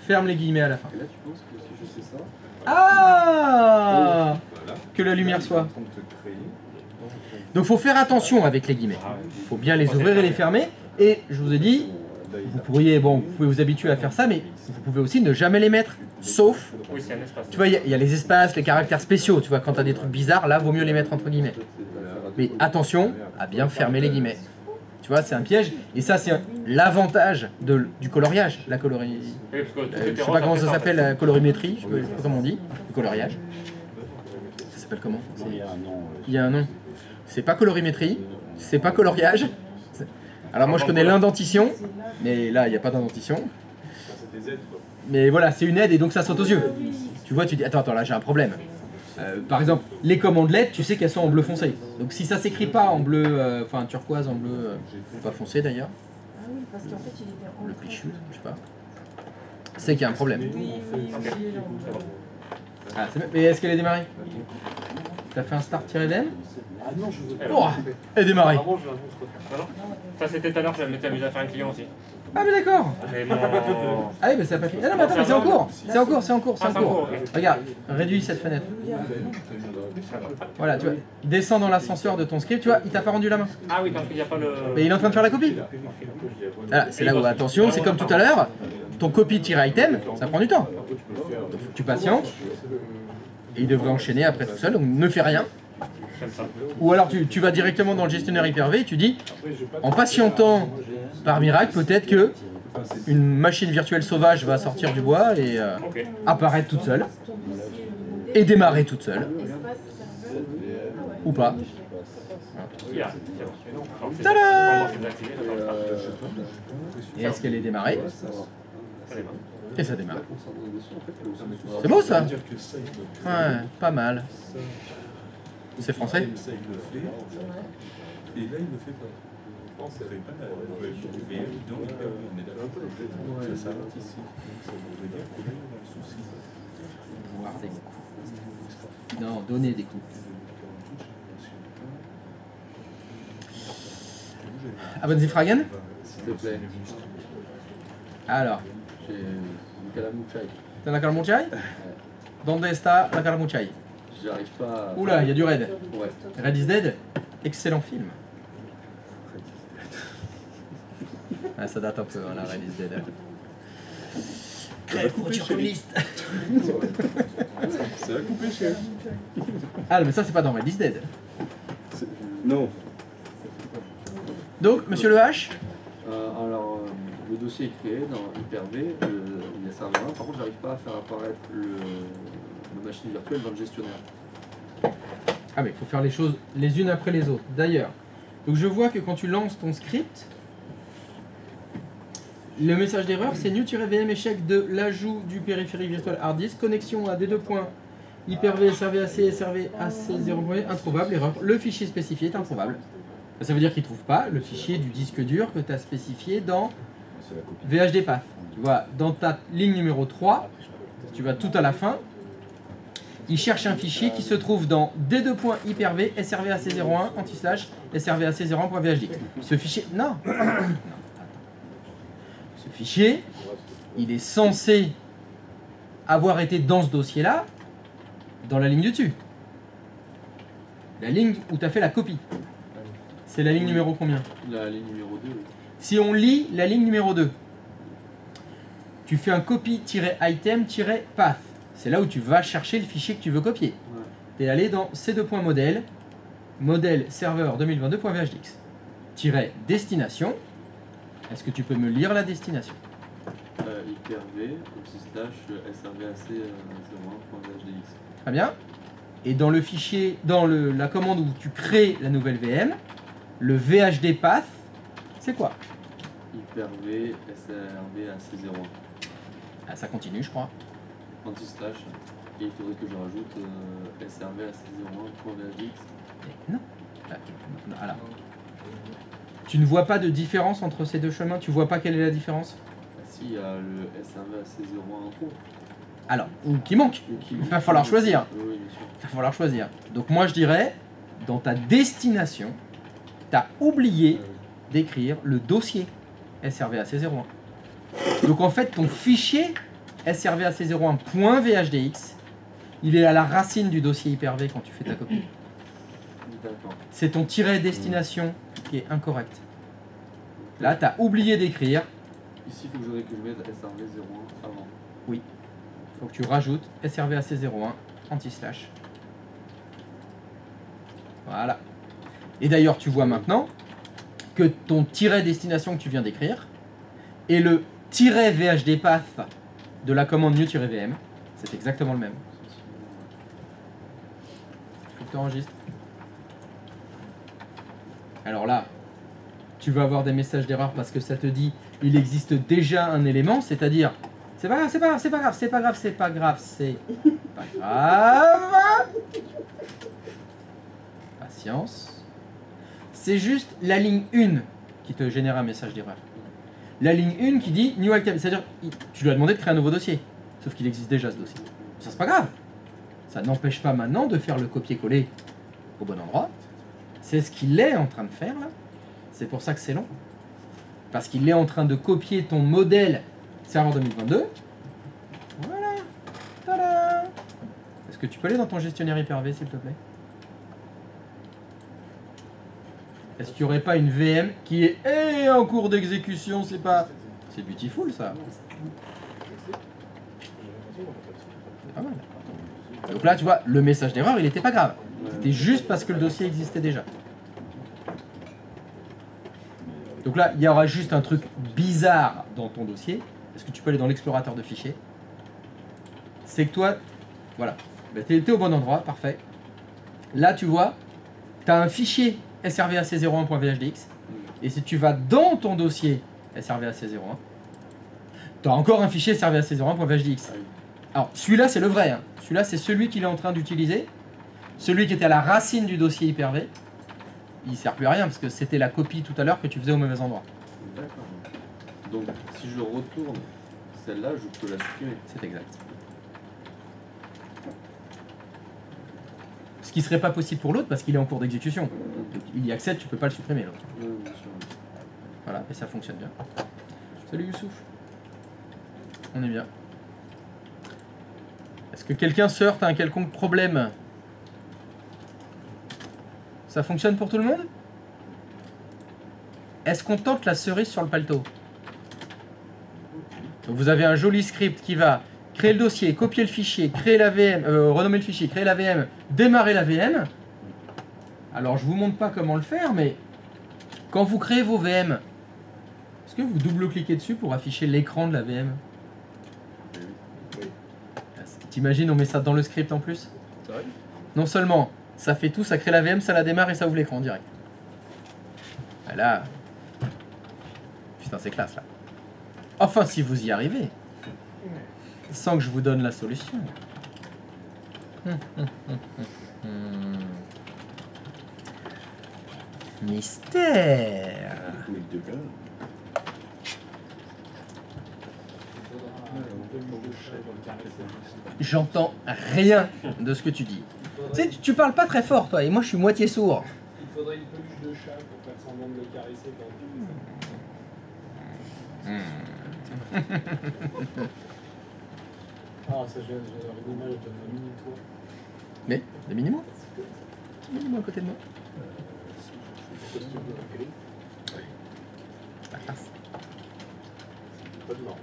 ferme les guillemets à la fin. Et là, tu penses que si je fais ça, Ah, Voilà. que la lumière soit. Donc te créer. Donc faut faire attention avec les guillemets. Faut bien les ouvrir et les fermer. Et je vous ai dit, vous pourriez, bon, vous pouvez vous habituer à faire ça, mais vous pouvez aussi ne jamais les mettre, sauf, Oui, c'est un espace. tu vois, il y a les espaces, les caractères spéciaux, tu vois, quand tu as des trucs bizarres, là, vaut mieux les mettre entre guillemets. Mais attention à bien fermer les guillemets. Tu vois, c'est un piège, et ça, c'est l'avantage du coloriage, la colorie... Oui, parce que tout je était sais rose pas comment après ça en s'appelle, fait. la colorimétrie, je sais pas comment on dit, le coloriage. Ça s'appelle comment? Il y a un nom. Il y a un nom. C'est pas colorimétrie, c'est pas coloriage. Alors moi je connais l'indentition, mais là il n'y a pas d'indentition. C'est des aides, quoi. Mais voilà, c'est une aide et donc ça saute aux yeux. Tu vois, tu dis, attends, là j'ai un problème. Par exemple, les commandes LED, tu sais qu'elles sont en bleu foncé. Donc si ça s'écrit pas en bleu, enfin turquoise, en bleu, pas foncé d'ailleurs, Ah oui, parce qu'en fait, il était en bleu pichu, je sais pas, c'est qu'il y a un problème. Oui, oui, oui. Ah, mais est-ce qu'elle est démarrée? T'as fait un start-VM? Ah non, je veux pas. Oh, elle est démarrée. Apparemment, je la montre. Non, non. Ça c'était tout à l'heure, je m'étais amusé à faire un client aussi. Ah mais d'accord. Mais mon... Ah oui, mais ça a pas fini. Ah non, mais attends, mais c'est en cours. C'est en cours, c'est en cours, c'est en Ah, c'est en cours. cours, ok. Regarde, réduis cette fenêtre. Voilà, tu vois, descends dans l'ascenseur de ton script, tu vois, il t'a pas rendu la main. Ah oui, parce qu'il n'y a pas le... Mais il est en train de faire la copie. Voilà, c'est là où, attention, c'est comme tout à l'heure, ton copy-item, ça prend du temps. Donc faut que tu patientes, et il devrait enchaîner après tout seul, donc ne fais rien. J'aime ça. Ou alors tu vas directement dans le gestionnaire Hyper-V et tu dis, en patientant par miracle, peut-être que une machine virtuelle sauvage va sortir du bois et Ok. apparaître toute seule, et démarrer toute seule, ou pas. Il y a. Tada! C'est désactivé, d'accord. Et est-ce qu'elle est démarrée? Ça démarre. Et ça démarre. C'est beau ça? dire que ça, il le fait. Ouais, pas mal. Ça, C'est français? ça, il le fait. Et là, il le fait pas. Je pense que c'est pas la nouvelle VM, donc on est d'accord. Ça s'arrête ici. Donc ça voudrait dire que là, on a un souci. Voir des coups. Non, donner des coups. Abonne Fragen? s'il te plaît. Alors, J'ai une calamuchai. t'as la caramuchai? Donde está la caramuchai? J'arrive pas à... Oula, il y a du Red. Ouais. Red is Dead, excellent film. Ah, ça date un peu, hein, la Red is Dead. Crève, voiture communiste. Ça va couper cher. Ah, mais ça, c'est pas dans Red is Dead. Non. Donc, monsieur le H, Alors, le dossier est créé dans Hyper-V, il y a serveur 1. Par contre, j'arrive pas à faire apparaître la machine virtuelle dans le gestionnaire. ah mais il faut faire les choses les unes après les autres. D'ailleurs, donc je vois que quand tu lances ton script, le message d'erreur c'est new-vm échec de l'ajout du périphérique virtuel hard disk, connexion à D2 points, Hyper-V, SRV-AC, SRV-AC 0. Introuvable, erreur. Le fichier spécifié est introuvable. Ça veut dire qu'il ne trouve pas le fichier du disque dur que tu as spécifié dans VHDPath. Tu vois, dans ta ligne numéro 3, tu vas tout à la fin, il cherche un fichier qui se trouve dans D2.hyper-v srvac01 anti-slash srvac01.vhdix. Ce fichier, non. Ce fichier, il est censé avoir été dans ce dossier-là, dans la ligne du dessus. La ligne où tu as fait la copie. C'est la ligne numéro combien? La ligne numéro 2. Si on lit la ligne numéro 2, tu fais un copy-item-path. C'est là où tu vas chercher le fichier que tu veux copier. Ouais. Tu es allé dans c2.modèle, modèle serveur 2022.vhdix. Destination. Est-ce que tu peux me lire la destination? Hyper-V, /srvac01.vhdx. Très bien. Et dans le fichier, dans la commande où tu crées la nouvelle VM, le VHDPath, c'est quoi? Hyper-V, srvac01. Ah, ça continue, je crois. Anti-slash. Et il faudrait que je rajoute srvac01.vhdx. Non. Voilà. Tu ne vois pas de différence entre ces deux chemins? Tu vois pas quelle est la différence? Ah si, il y a le srvac01 en cours. Alors, ou qui manque. Il va falloir choisir. Oui, bien sûr. Il va falloir choisir. Donc moi je dirais, dans ta destination, tu as oublié d'écrire le dossier SRVAC01. Donc en fait, ton fichier srvac01.vhdx, il est à la racine du dossier Hyper-V quand tu fais ta copie. D'accord. C'est ton tiret destination qui est incorrect. Là, tu as oublié d'écrire. Ici, il faut que je mette SRV01 avant. Il faut que tu rajoutes srvac01 anti-slash. Voilà. Et d'ailleurs, tu vois maintenant que ton tiret destination que tu viens d'écrire et le tiret VHD path de la commande new-vm, c'est exactement le même. Il faut que tu enregistres. Alors là, tu vas avoir des messages d'erreur parce que ça te dit il existe déjà un élément, c'est-à-dire c'est pas grave, c'est pas grave, c'est pas grave, c'est pas grave, c'est pas grave, c'est pas grave. Patience. C'est juste la ligne 1 qui te génère un message d'erreur. La ligne 1 qui dit new item, c'est-à-dire tu lui as demandé de créer un nouveau dossier, sauf qu'il existe déjà ce dossier. Ça c'est pas grave. Ça n'empêche pas maintenant de faire le copier-coller au bon endroit. C'est ce qu'il est en train de faire là. C'est pour ça que c'est long. Parce qu'il est en train de copier ton modèle serveur 2022. Voilà. Tada. Est-ce que tu peux aller dans ton gestionnaire Hyper-V s'il te plaît? Est-ce qu'il n'y aurait pas une VM qui est en cours d'exécution? C'est pas... C'est beautiful ça. C'est pas mal. Donc là tu vois, le message d'erreur il n'était pas grave. C'était juste parce que le dossier existait déjà. Donc là, il y aura juste un truc bizarre dans ton dossier. Est-ce que tu peux aller dans l'explorateur de fichiers? C'est que toi, voilà, tu es au bon endroit, parfait. Là, tu vois, tu as un fichier srvac01.vhdx. Et si tu vas dans ton dossier srvac01, tu as encore un fichier srvac01.vhdx. Alors, celui-là, c'est le vrai. Hein. Celui-là, c'est celui qu'il est en train d'utiliser. Celui qui était à la racine du dossier Hyper-V. Il ne sert plus à rien parce que c'était la copie tout à l'heure que tu faisais au mauvais endroit. D'accord. Donc si je retourne celle-là, je peux la supprimer. C'est exact. Ce qui serait pas possible pour l'autre parce qu'il est en cours d'exécution. Donc, il y accède, tu peux pas le supprimer l'autre. Bien sûr. Voilà, et ça fonctionne bien. Salut Youssouf. On est bien. Est-ce que quelqu'un se heurte à un quelconque problème? Ça fonctionne pour tout le monde? Est-ce qu'on tente la cerise sur le paletot? Donc vous avez un joli script qui va créer le dossier, copier le fichier, créer la VM, renommer le fichier, créer la VM, démarrer la VM. Alors je vous montre pas comment le faire, mais quand vous créez vos VM, est-ce que vous double-cliquez dessus pour afficher l'écran de la VM? T'imagines, on met ça dans le script en plus? Non seulement ça fait tout, ça crée la VM, ça la démarre et ça ouvre l'écran direct. Voilà. Putain, c'est classe là. Enfin, si vous y arrivez. Sans que je vous donne la solution. Mystère. J'entends rien de ce que tu dis. Tu sais, tu parles pas très fort, toi, et moi je suis moitié sourd. Il faudrait une peluche de chat pour faire semblant de le caresser quand Ah, ça, j'ai une image d'un mini-toit. Mais, des mini-mots? Mini-mots à côté de moi. Costume de gris. La classe. Pas de mort.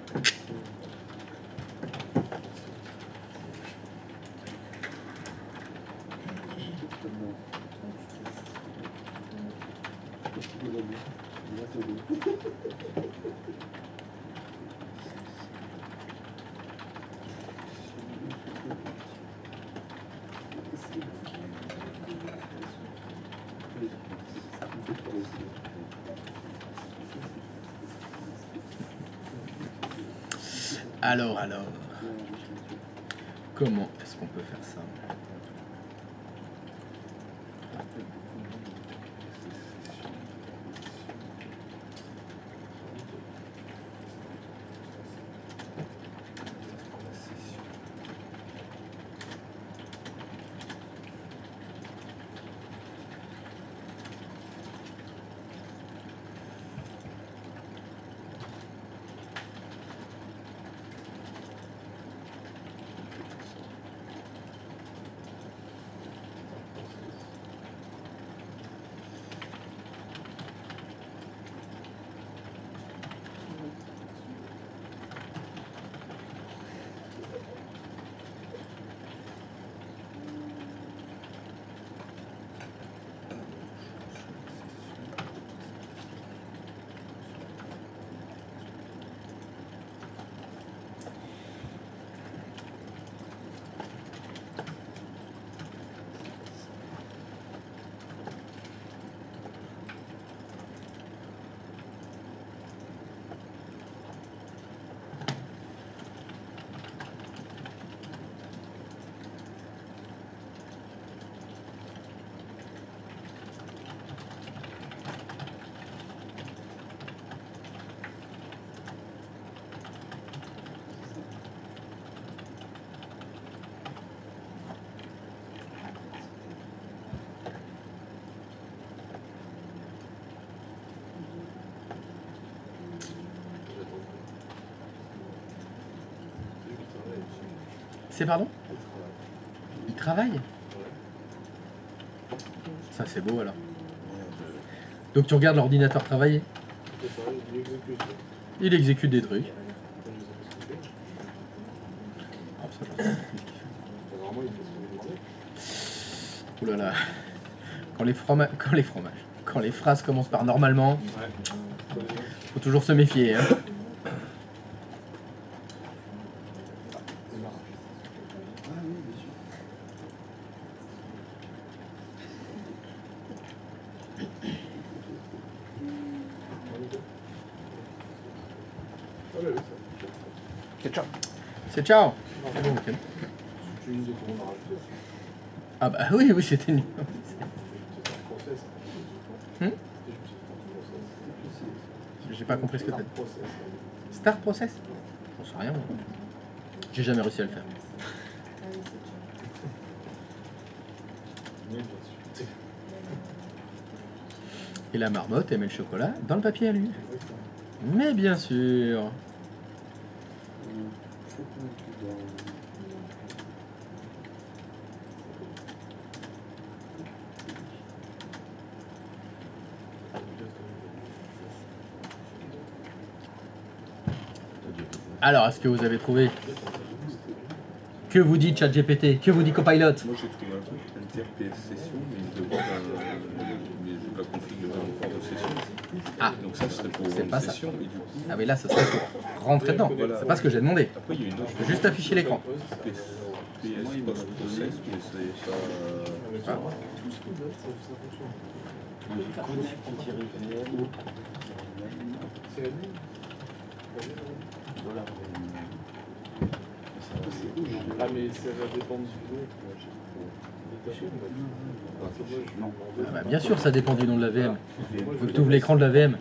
Alors. Comment est-ce qu'on peut faire ça? C'est pardon? Il travaille? Ça c'est beau alors. Donc tu regardes l'ordinateur travailler? C'est ça, il exécute. Il exécute des trucs. Oh, ça, j'en sais plus ce qu'il fait. Vraiment, il fait ce qu'on lui demandait. Ouh là là. Quand les phrases commencent par normalement, faut toujours se méfier. Hein. C'est ciao. Bon week-end. Ah bah oui, oui, c'était une... J'ai pas compris ce que t'as dit. Start process? J'en sais rien. Moi. J'ai jamais réussi à le faire. Et la marmotte, elle met le chocolat dans le papier à lui. Mais bien sûr. Alors, est-ce que vous avez trouvé? Que vous dit ChatGPT? Que vous dit Copilot? Moi j'ai trouvé un truc, inter-PS session, mais je demande mais je pas configurer un port de session. Ah, donc ça serait pour c'est une pas ça. session. Et du coup, Ah mais là, ça serait pour rentrer dedans. Voilà. C'est pas ce que j'ai demandé. après il y a une autre Je peux juste afficher l'écran. PS post-process, mais c'est ça. Ah. C'est la nuit. Ah mais ça va dépendre du nom. Ah bah, bien sûr, ça dépend du nom de la VM. Faut que tu ouvres l'écran de la VM.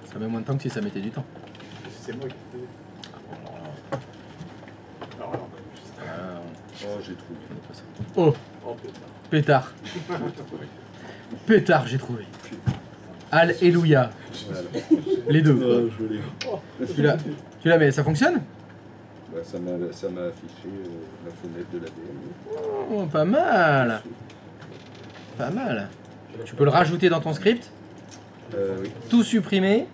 Ça met moins de temps que si ça mettait du temps. C'est moi qui fais. Oh, j'ai trouvé. Oh, Oh pétard. pétard. Pétard, j'ai trouvé. Alléluia. Voilà. Les deux. Je l'ai. Tu l'as, mais ça fonctionne? Bah, ça m'a affiché la fenêtre de la VM. Oh, pas mal. Pas mal. Tu peux le rajouter dans ton script, Oui. tout supprimer,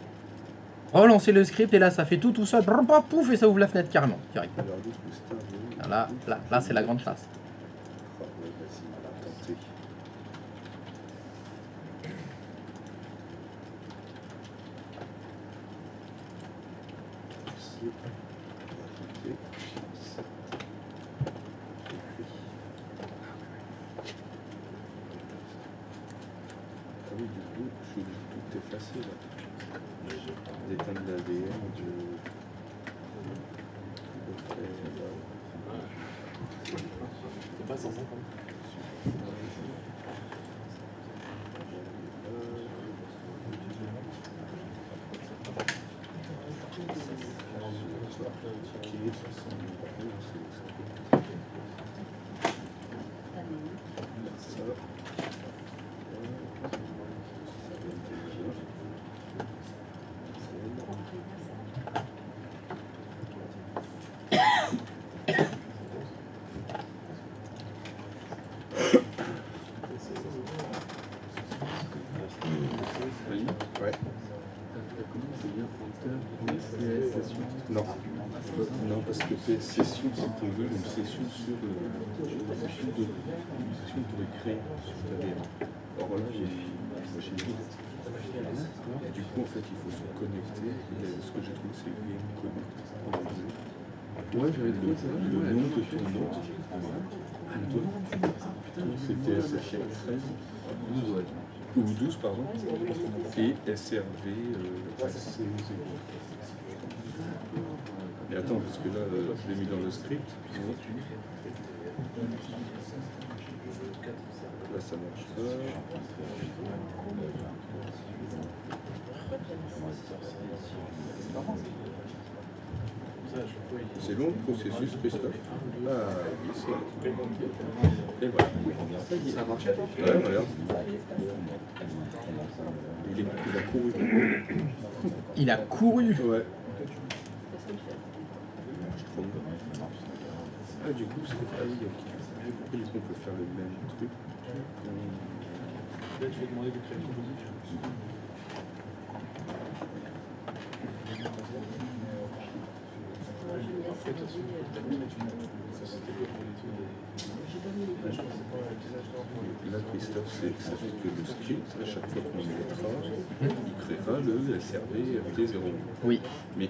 relancer le script et là ça fait tout seul, pouf, et ça ouvre la fenêtre carrément. Direct. Alors, d'autres stars, oui. Là c'est la grande classe. Ah, ouais, vas-y, on va tenter. C'est- on va tenter. Ça. Ah oui, du coup, je suis obligé de tout effacer là. D'éteindre la VM, C'est pas 150. Ouais. Non. Non, parce que PS session, si tu veux, une session sur une session pour créer sur ta VM. Or là, j'ai mis. fait, il faut se connecter. Et ce que j'ai trouvé, c'est VM Connect. Ouais, j'avais trouvé ça. Le nom de ton nom. C'était SFR 13. 12, ouais. Ou 12, pardon. Et SRV AC0. Et attends, parce que là, je l'ai mis dans le script. Là, ça marche pas. C'est long le processus, Christophe? Ah, oui, c'est long. Et voilà. Ça marche. Ouais, regarde. Il a couru. Il a couru. Ouais. Ah, du coup, c'est. Ah oui, ok. J'ai compris qu'on peut faire le même truc. Là, tu vas demander de créer une composition. Après, de toute façon, ça c'était le Là, Christophe, ça fait que le script, à chaque fois qu'on le mettra, il créera le SRV FT01. Oui. Mais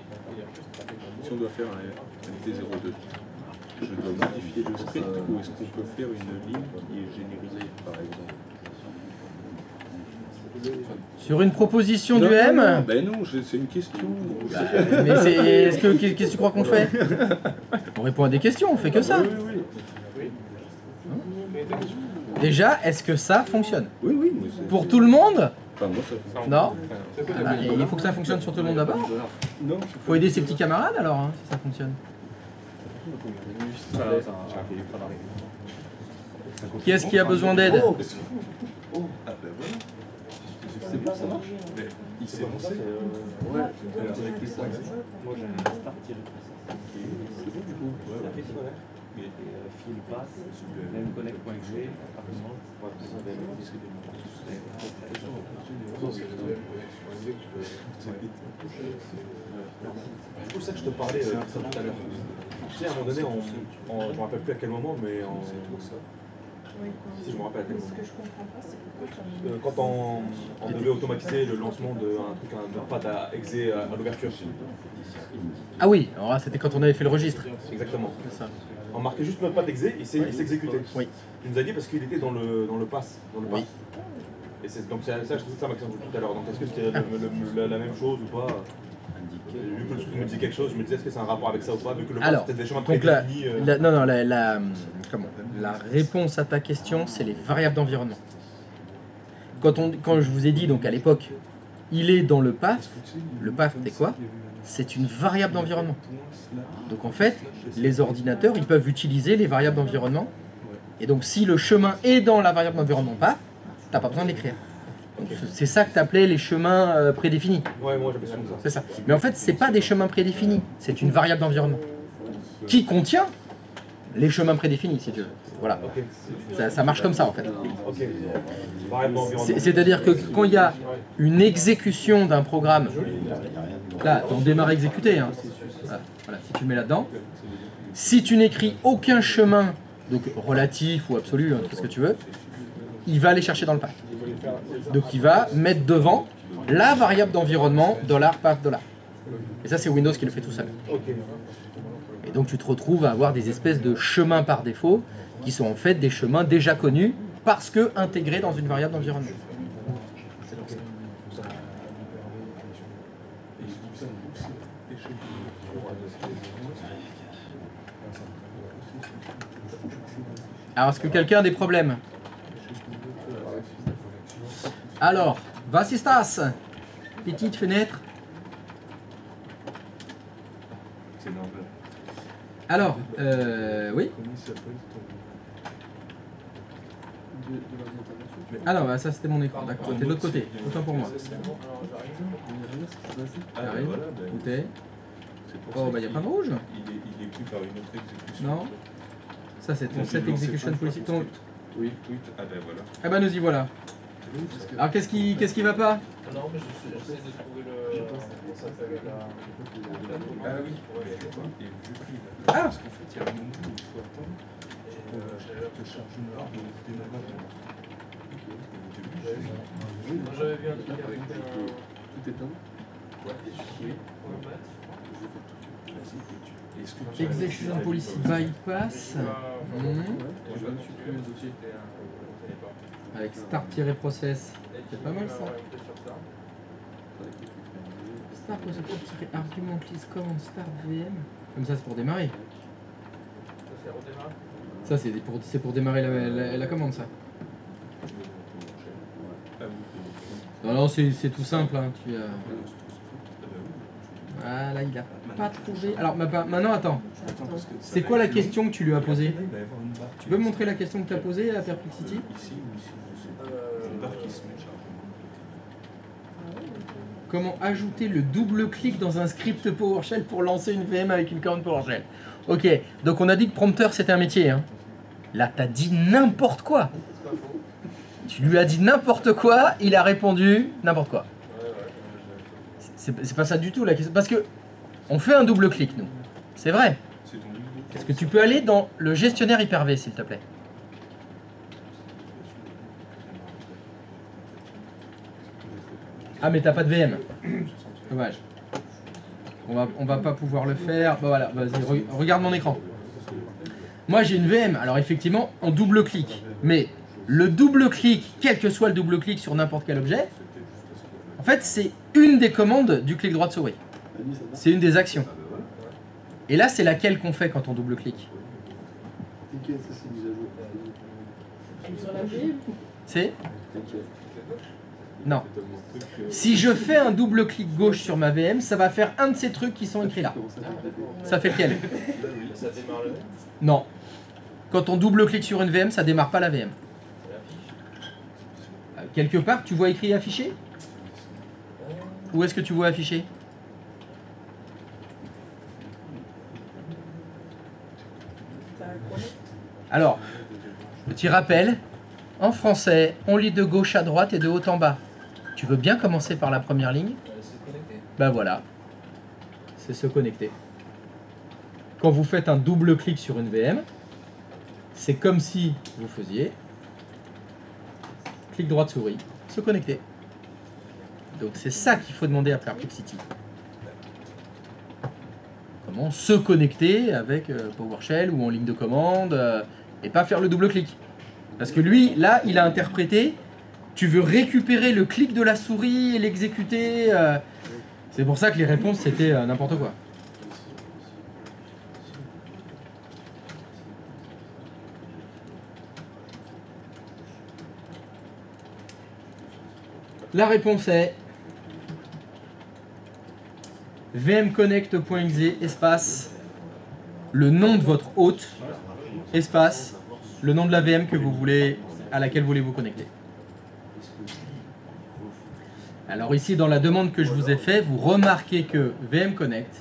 si on doit faire un FT02, je dois modifier le script ou est-ce qu'on peut faire une ligne qui est généralisée, par exemple? Sur une proposition du Non, M. non, ben non, c'est une question. Mais qu'est-ce que tu crois qu'on fait? On répond à des questions, on fait que ça. Oui, oui, Déjà, est-ce que ça fonctionne? oui. Oui, mais c'est- Pour tout le monde? Enfin, moi, ça... Non. Ah bah, il faut que ça fonctionne sur tout le monde d'abord. Non, Faut aider ses petits camarades alors, hein, si ça fonctionne. Qui est-ce qui a besoin d'aide? Oh, ah ben voilà. C'est bon, ça marche. Mais il s'est lancé. Ouais, avec les sacs. Moi j'ai un start tiré pour ça. C'est bon du coup. Ça fait ça, ouais. Mais Fil passe, même connect.exe, apparemment. C'est pour ça que je te parlais tout à l'heure. Tu sais, à un moment donné, je ne me rappelle plus à quel moment, mais Oui, si je me rappelle à quel ce moment. que je comprends pas, c'est pourquoi ça me... Quand on devait automatiser le lancement d'un pad à exe à l'ouverture. Ah oui, alors là c'était quand on avait fait le registre. Exactement. C'est ça. On marquait juste notre pad exe et il s'exécutait. Oui. Tu nous as dit parce qu'il était dans le pass. Oui. Et donc c'est ça ma question de tout à l'heure. Donc est-ce que c'était la même chose ou pas? Vu que le truc me disait quelque chose, je me disais est-ce que c'est un rapport avec ça ou pas, vu que le Alors, c'était des chemins donc prédéfinis. la réponse à ta question, c'est les variables d'environnement. Quand je vous ai dit, donc à l'époque, il est dans le path c'est quoi? C'est une variable d'environnement. Donc en fait, les ordinateurs, ils peuvent utiliser les variables d'environnement. Et donc si le chemin est dans la variable d'environnement path, t'as pas besoin de l'écrire. C'est ça que tu appelais les chemins prédéfinis. Ouais, moi j'appelle ça comme ça. C'est ça. Mais en fait, c'est pas des chemins prédéfinis, c'est une variable d'environnement qui contient les chemins prédéfinis, si tu veux. Voilà. Ok. Ça marche comme ça en fait. Ok. Variable d'environnement. C'est-à-dire que quand il y a une exécution d'un programme, là, on démarre exécuter, hein. Voilà, si tu le mets là-dedans, si tu n'écris aucun chemin, donc relatif ou absolu, hein, tout ce que tu veux, il va aller chercher dans le path. Donc il va mettre devant la variable d'environnement $path$. Et ça c'est Windows qui le fait tout seul. Et donc tu te retrouves à avoir des espèces de chemins par défaut qui sont en fait des chemins déjà connus parce que intégrés dans une variable d'environnement. Alors est-ce que quelqu'un a des problèmes? Alors, Vasistas, petite fenêtre. c'est normal. Alors, oui. Comment il s'appelle ton... Ah non, bah, ça c'était mon écran, d'accord. T'es de l'autre côté, autant pour moi. Ah, J'arrive. voilà, Où t'es? c'est pour Oh, ça bah y a qu'il- plein de rouge. Il est pris par une autre exécution. Non. Ça c'est ton Là, set j'ai lancé execution plein de policy. fois Ton... ton script. Oui, ah ben voilà. Ah bah nous y voilà. Alors qu'est-ce qui va pas? Non, mais j'essaie de trouver le. Comment ça s'appelle la. Ah oui, et vu qu'il Ah. parce qu'en fait, il y a un moment où il faut attendre te charge une barre de démarrage. J'avais vu un truc avec un. tout éteindre. Execution Policy Bypass. Je vais supprimer le dossier. Avec start-process. C'est pas mal ça. Start process argument list command start VM. Comme ça c'est pour démarrer. Ça c'est pour démarrer la commande ça. Non non c'est tout simple hein. Voilà il a pas trouvé. Alors maintenant attends. C'est quoi la question que tu lui as posée? Tu peux me montrer la question que tu as posée à Perplexity? Ici ou ici, je sais pas. Une barre qui se met. Comment ajouter le double-clic dans un script PowerShell pour lancer une VM avec une commande PowerShell? Ok, donc on a dit que prompteur c'était un métier. Hein. Là, t'as dit n'importe quoi. Tu lui as dit n'importe quoi, il a répondu n'importe quoi. C'est pas ça du tout la question. Parce que on fait un double-clic, nous. C'est vrai. Est-ce que tu peux aller dans le gestionnaire Hyper-V, s'il te plaît? Ah mais t'as pas de VM. Dommage. On va pas pouvoir le faire. Bah voilà, vas-y, regarde mon écran. Moi j'ai une VM, alors effectivement en double-clic. Mais le double-clic, quel que soit le double-clic sur n'importe quel objet, en fait c'est une des commandes du clic droit de souris. C'est une des actions. Et là c'est laquelle qu'on fait quand on double-clique? C'est non. Si je fais un double-clic gauche sur ma VM, ça va faire un de ces trucs qui sont écrits là. Ça fait lequel? Non. Quand on double-clique sur une VM, ça démarre pas la VM. Quelque part, tu vois écrit affiché? Où est-ce que tu vois affiché? Alors, petit rappel, en français, on lit de gauche à droite et de haut en bas. Tu veux bien commencer par la première ligne? Ben voilà, c'est se connecter. Quand vous faites un double-clic sur une VM, c'est comme si vous faisiez clic droit de souris, se connecter. Donc c'est ça qu'il faut demander à Perplexity. Comment se connecter avec PowerShell ou en ligne de commande et pas faire le double-clic. Parce que lui, là, il a interprété, tu veux récupérer le clic de la souris et l'exécuter. C'est pour ça que les réponses, c'était n'importe quoi. La réponse est vmconnect.exe espace le nom de votre hôte espace le nom de la VM que vous voulez, à laquelle voulez-vous connecter. Alors ici, dans la demande que je vous ai faite, vous remarquez que vmconnect,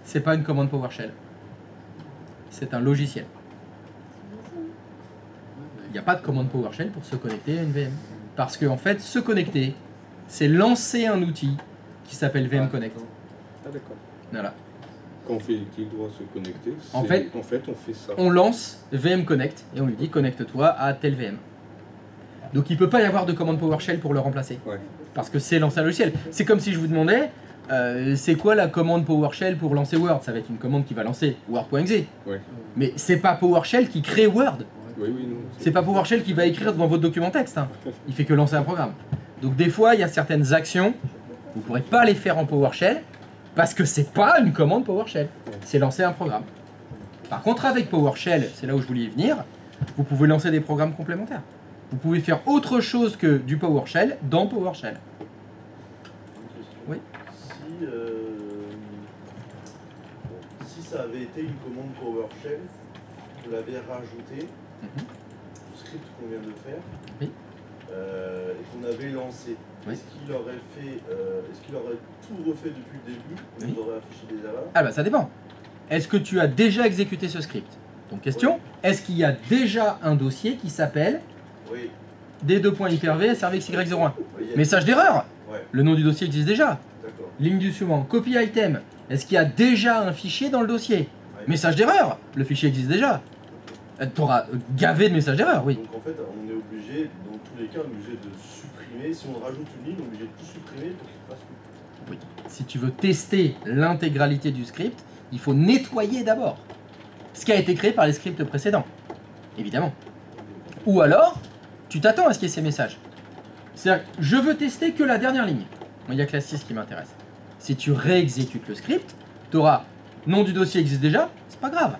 c'est pas une commande PowerShell. C'est un logiciel. Il n'y a pas de commande PowerShell pour se connecter à une VM. Parce qu'en fait, se connecter, c'est lancer un outil qui s'appelle vmconnect. Ah d'accord. Voilà. Quand on fait clic droit se connecter, en fait, on fait ça. On lance vmconnect et on lui dit connecte-toi à telle VM. Donc il ne peut pas y avoir de commande PowerShell pour le remplacer. Ouais. Parce que c'est lancer un logiciel. C'est comme si je vous demandais, c'est quoi la commande PowerShell pour lancer Word? Ça va être une commande qui va lancer Word.exe. Ouais. Mais c'est pas PowerShell qui crée Word. Oui, non. C'est pas PowerShell qui va écrire devant votre document texte. Hein. Il fait que lancer un programme. Donc des fois, il y a certaines actions, vous ne pourrez pas les faire en PowerShell parce que c'est pas une commande PowerShell. C'est lancer un programme. Par contre, avec PowerShell, c'est là où je voulais y venir, vous pouvez lancer des programmes complémentaires. Vous pouvez faire autre chose que du PowerShell dans PowerShell. Oui. Si ça avait été une commande PowerShell, vous l'avez rajouté au script qu'on vient de faire, oui. Et qu'on avait lancé, oui. Est-ce qu'il aurait tout refait depuis le début? Oui. Vous aurez affiché des erreurs? Ah bah ça dépend. Est-ce que tu as déjà exécuté ce script? Donc question, oui. Est-ce qu'il y a déjà un dossier qui s'appelle oui. D2.hyperv SRVXY01 oui, message d'erreur. Ouais. Le nom du dossier existe déjà. Ligne du suivant, copy item. Est-ce qu'il y a déjà un fichier dans le dossier? Ouais. Message d'erreur. Le fichier existe déjà. T'auras gavé de messages d'erreur, oui. Donc en fait, on est obligé, dans tous les cas, on est obligé de supprimer. Si on rajoute une ligne, on est obligé de tout supprimer pour qu'il fasse tout. Oui. Si tu veux tester l'intégralité du script, il faut nettoyer d'abord ce qui a été créé par les scripts précédents, évidemment. Ou alors, tu t'attends à ce qu'il y ait ces messages. C'est-à-dire, je veux tester que la dernière ligne. Il n'y a que la 6 qui m'intéresse. Si tu réexécutes le script, tu auras nom du dossier existe déjà, c'est pas grave.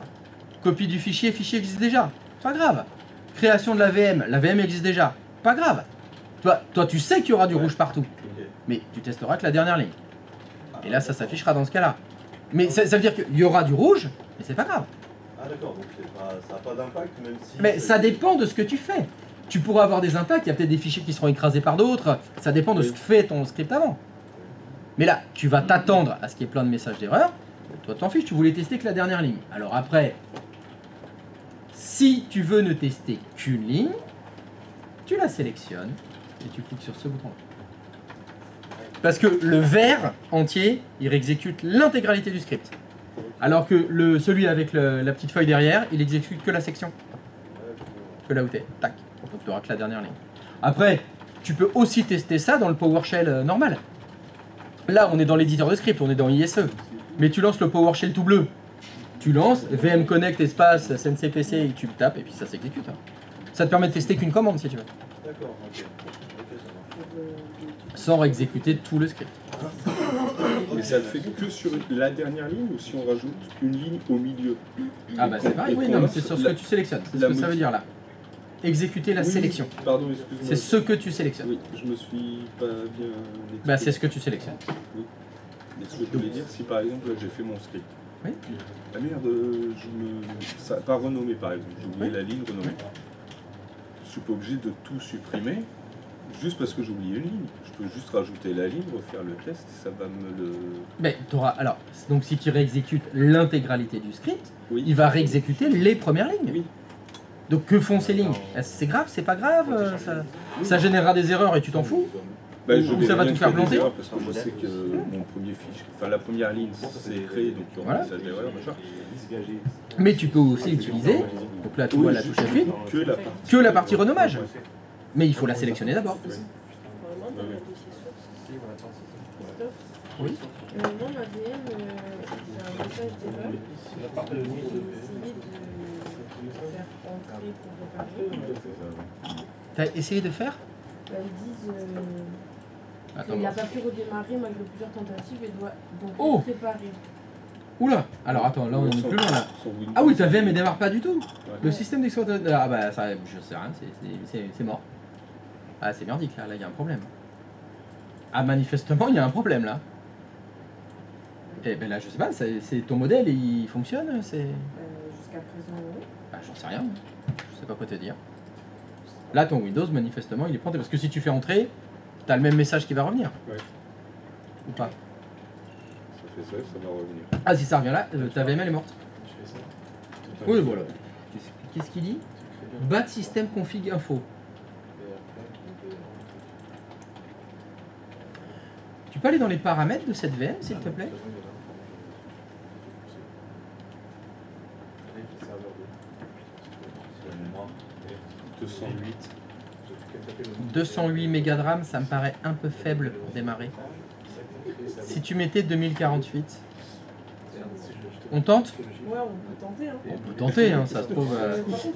Copie du fichier, fichier existe déjà, pas grave. Création de la VM existe déjà, pas grave. Toi tu sais qu'il y aura du rouge partout, mais tu testeras que la dernière ligne. Et là, ça s'affichera dans ce cas-là. Mais ça veut dire qu'il y aura du rouge, mais c'est pas grave. Ah d'accord, donc ça n'a pas d'impact même si... Mais ça dépend de ce que tu fais. Tu pourras avoir des impacts, il y a peut-être des fichiers qui seront écrasés par d'autres, ça dépend de ce que fait ton script avant. Mais là, tu vas t'attendre à ce qu'il y ait plein de messages d'erreur. Toi, t'en fiches, tu voulais tester que la dernière ligne. Alors après, si tu veux ne tester qu'une ligne, tu la sélectionnes et tu cliques sur ce bouton-là. Parce que le vert entier, il réexécute l'intégralité du script. Alors que celui avec la petite feuille derrière, il exécute que la section. Que là où t'es. Tac. Donc tu n'auras que la dernière ligne. Après, tu peux aussi tester ça dans le PowerShell normal. Là, on est dans l'éditeur de script, on est dans ISE. Mais tu lances le PowerShell tout bleu. Tu lances, VM Connect, espace, SNCPC, et tu le tapes, et puis ça s'exécute. Ça te permet de tester qu'une commande, si tu veux. D'accord, ok. Sans réexécuter tout le script. Mais ça le fait que sur la dernière ligne ou si on rajoute une ligne au milieu? Ah bah c'est pareil, oui, non, mais c'est sur ce que tu sélectionnes. C'est ce que ça veut dire là. Exécuter la sélection. Pardon, excuse-moi. C'est ce que tu sélectionnes. Oui, je me suis pas bien expliqué. Bah c'est ce que tu sélectionnes. Oui. Mais ce que je voulais dire, si par exemple là, j'ai fait mon script. Oui. Ah merde, ça n'a pas renommé par exemple. J'ai oublié la ligne renommée. Je suis pas obligé de tout supprimer juste parce que j'ai oublié une ligne. Je peux juste rajouter la ligne, refaire le test, ça va me le... Mais t'auras... Alors, donc si tu réexécutes l'intégralité du script, Oui. il va réexécuter les premières lignes. Oui. Donc que font ces lignes? C'est grave, c'est pas grave, ça générera des erreurs et tu t'en fous? Bah, Ou ça va tout faire planter? parce que je sais que mon premier fichier, enfin la première ligne, c'est créé, donc il y aura un message d'erreur, machin. Mais tu peux aussi utiliser, donc là tu vois la touche F8, Que que la partie renommage. Mais il faut la sélectionner d'abord. Oui. Moi, ma VM, j'ai un message d'erreur. J'ai essayé de faire entrer pour réparer. T'as essayé de faire? Ils disent Attends. qu'il n'a pas pu redémarrer malgré plusieurs tentatives et doit donc Oh. préparer. Oula. Alors attends, là on est plus loin là. Ah oui, ta VM ne démarre pas du tout. Le système d'exploitation... Ah bah ça, je sais rien, c'est mort. Ah c'est merdique là, il y a un problème. Ah manifestement il y a un problème là. Et ben là je sais pas, c'est ton modèle et il fonctionne, c'est... Jusqu'à présent, oui. Bah j'en sais rien, je sais pas quoi te dire. Là ton Windows manifestement il est planté, parce que si tu fais entrer, t'as le même message qui va revenir. Ouais. Ou pas? Ça fait ça va revenir. Ah si ça revient là, ta VM elle est morte. Oui voilà. Qu'est-ce qu'il dit? Bad system config info. Tu peux aller dans les paramètres de cette VM s'il te plaît? 208 mégas de RAM, ça me paraît un peu faible pour démarrer. Si tu mettais 2048, on tente? Ouais, on peut tenter. Hein. On peut tenter, hein, ça se trouve.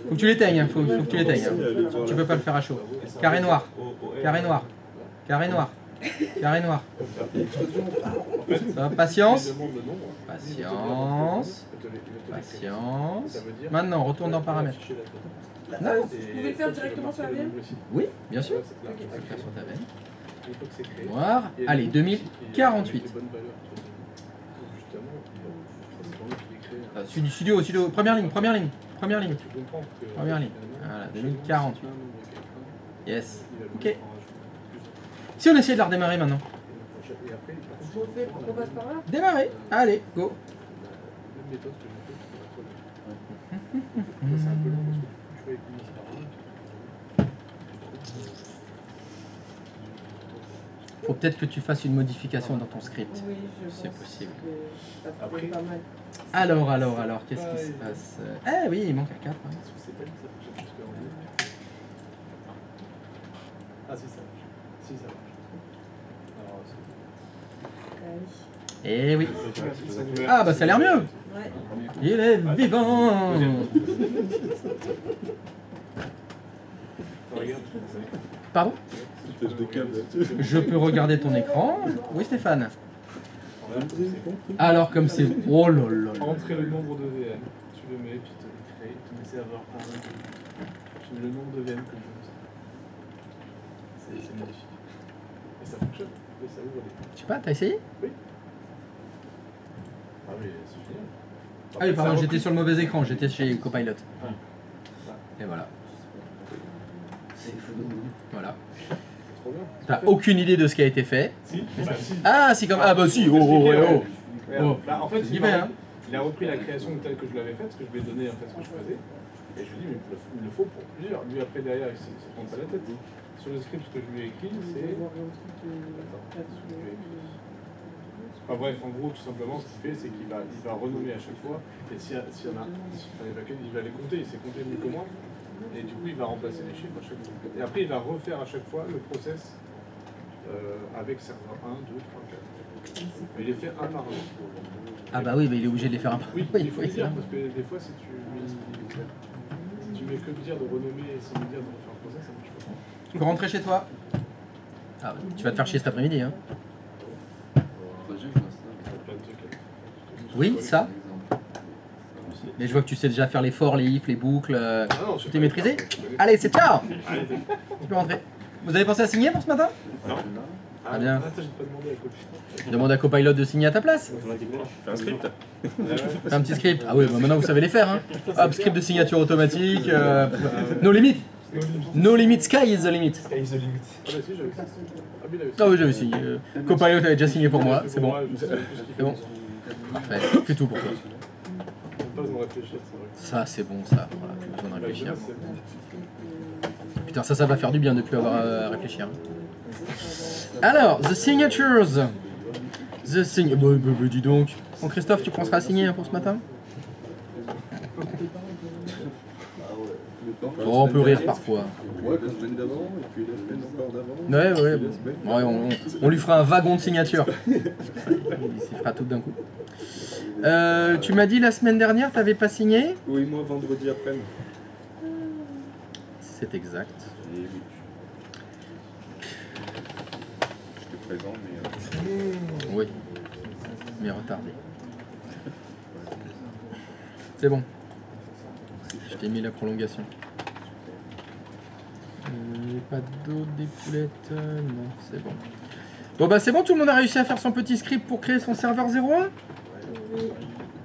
Faut que tu l'éteignes, hein, faut que tu l'éteignes. Hein. Tu peux pas le faire à chaud. Carré noir, carré noir, carré noir, carré noir. Ça va, patience. Patience. Patience. Maintenant, retourne dans paramètres. Non. Vous pouvez le faire directement sur la VM? Oui, bien sûr. Faire sur ta VM. Noir. Allez, 2048. Studio, première ligne. Première ligne. Voilà, 2048. Yes. Ok. Si on essaie de la redémarrer maintenant. On passe par là? Démarrer. Allez, go. Faut peut-être que tu fasses une modification dans ton script. Oui, je C'est pense possible. que ça pourrait être pas mal. Alors, qu'est-ce qui se passe? Ah oui, il manque un 4. Ouais. C'est pas dit, ça fonctionne plus que en deux. Ah si, ça marche. Si, ça marche. Alors, Ah oui. Eh oui. c'est... Ah bah ça a l'air mieux. Ouais. Il est vivant. Regarde. Pardon? Tâche de câble. Je peux regarder ton écran? Oui Stéphane. Alors comme c'est... Oh là là là. Entrer le nombre de VM. Tu le mets, puis tu le crées, tu mets serveur 1, 2. Tu mets le nombre de VM que je veux. C'est magnifique. Et ça fonctionne. Et ça ouvre les... Je sais pas, t'as essayé? Ah oui, c'est génial. Ah oui, pardon, j'étais sur le mauvais écran, j'étais chez Copilot. Et voilà. Voilà. Trop bien. T'as aucune idée de ce qui a été fait. Si, si. Ah, si, comme... Ah bah si, oh, oh, oh, oh. Bah, en fait, Il y va, hein. il a repris la création telle que je l'avais faite, parce que je lui ai donné en fait ce que je faisais. Et je lui ai dit, mais il le faut pour plusieurs. Lui, après, derrière, il se prend pas la tête. Sur le script, ce que je lui ai écrit, c'est. Enfin bref, en gros, tout simplement, ce qu'il fait, c'est qu'il va renommer à chaque fois. Et s'il y en a, il va les compter, il sait compter mieux que moi. Et du coup, il va remplacer les chiffres à chaque fois. Et après, il va refaire à chaque fois le process avec serveur 1, 2, 3, 4. Mais il les fait un par un. Ah bah oui, mais il est obligé de les faire un peu. Oui, il faut le dire, parce que des fois, si tu mets que dire de renommer sans me dire de refaire un process, ça marche pas. Tu peux rentrer chez toi. Ah, tu vas te faire chier cet après-midi, hein. Oui, ça. Mais je vois que tu sais déjà faire les for, les if, les boucles. Tout est maîtrisé. Allez, c'est ciao. Tu peux rentrer. Vous avez pensé à signer pour ce matin? Non. Ah bien. Attends, j'ai pas demandé à Copilot. Demande à Copilot de signer à ta place. Fais un script. Fais un petit script. Ah oui, bah maintenant vous savez les faire. Hein. Hop, script de signature automatique. No limit. No limit, sky is the limit. Ah bah si, j'avais ça. Ah mais il avait ça. Ah oui, j'avais signé. Copilot avait déjà signé pour moi, c'est bon. Je savais plus ce qu'il C'est bon. faisait. Parfait, fais tout pour toi. Pas besoin de réfléchir, c'est vrai. Ça, c'est bon, ça. Voilà, plus besoin de La réfléchir. jeunesse, c'est bon. Putain, ça va faire du bien de plus avoir à réfléchir. Alors, the signatures. The sign... Bah, dis donc. Bon, Christophe, tu penseras à signer pour ce matin? Oh, on peut rire parfois. Ouais, la semaine d'avant, et puis la semaine encore d'avant. Ouais, ouais. Ouais, on lui fera un wagon de signature. Il s'y fera tout d'un coup. Tu m'as dit la semaine dernière, t'avais pas signé? Oui, moi, vendredi après-midi. C'est exact. Et oui. J'étais présent, mais... Oui. Mais retardé. C'est bon. Je t'ai mis la prolongation. Pas d'eau, des poulettes. Non, c'est bon. Bon bah c'est bon, tout le monde a réussi à faire son petit script pour créer son serveur 01.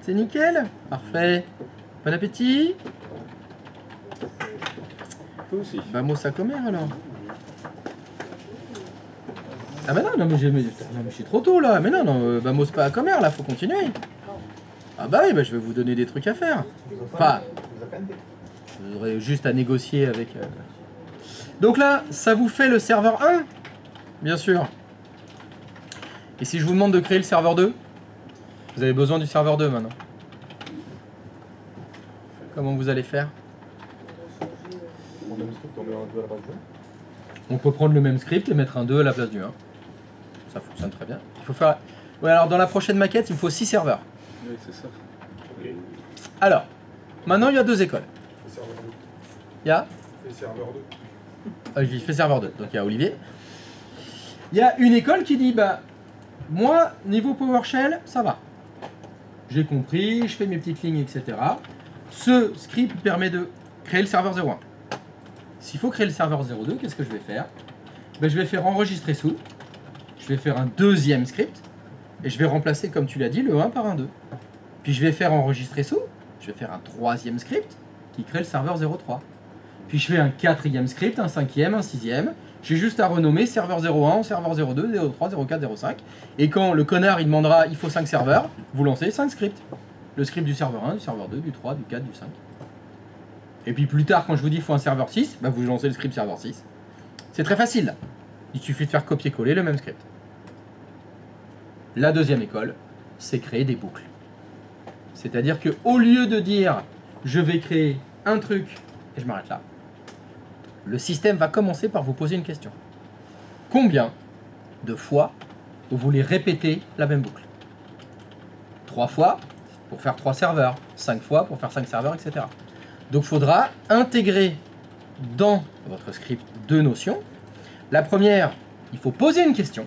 C'est nickel. Parfait. Bon appétit. Toi aussi. Vamos a comer alors. Ah bah non, mais je suis trop tôt là. Mais non, vamos pas à comer là, faut continuer. Ah bah oui, bah je vais vous donner des trucs à faire. Enfin, vous aurez juste à négocier avec... Donc là, ça vous fait le serveur 1, bien sûr. Et si je vous demande de créer le serveur 2, vous avez besoin du serveur 2 maintenant. Comment vous allez faire? On peut prendre le même script et mettre un 2 à la place du 1. Ça fonctionne très bien. Il faut faire... Ouais, alors dans la prochaine maquette, il me faut 6 serveurs. Oui, c'est ça. Alors, maintenant il y a 2 écoles. Il y a... serveur 2. Il fait serveur 2, donc il y a Olivier. Il y a une école qui dit, bah, moi, niveau PowerShell, ça va. J'ai compris, je fais mes petites lignes, etc. Ce script permet de créer le serveur 01. S'il faut créer le serveur 02, qu'est-ce que je vais faire? Ben, je vais faire enregistrer sous. Je vais faire un deuxième script. Et je vais remplacer, comme tu l'as dit, le 1 par un 2. Puis je vais faire enregistrer sous. Je vais faire un troisième script qui crée le serveur 03. Puis je fais un quatrième script, un cinquième, un sixième. J'ai juste à renommer serveur 01, serveur 02, 03, 04, 05. Et quand le connard il demandera il faut 5 serveurs, vous lancez 5 scripts. Le script du serveur 1, du serveur 2, du 3, du 4, du 5. Et puis plus tard, quand je vous dis il faut un serveur 6, bah vous lancez le script serveur 6. C'est très facile. Il suffit de faire copier-coller le même script. La deuxième école, c'est créer des boucles. C'est-à-dire qu'au lieu de dire je vais créer un truc et je m'arrête là, le système va commencer par vous poser une question. Combien de fois vous voulez répéter la même boucle? 3 fois pour faire 3 serveurs, 5 fois pour faire 5 serveurs, etc. Donc il faudra intégrer dans votre script 2 notions. La première, il faut poser une question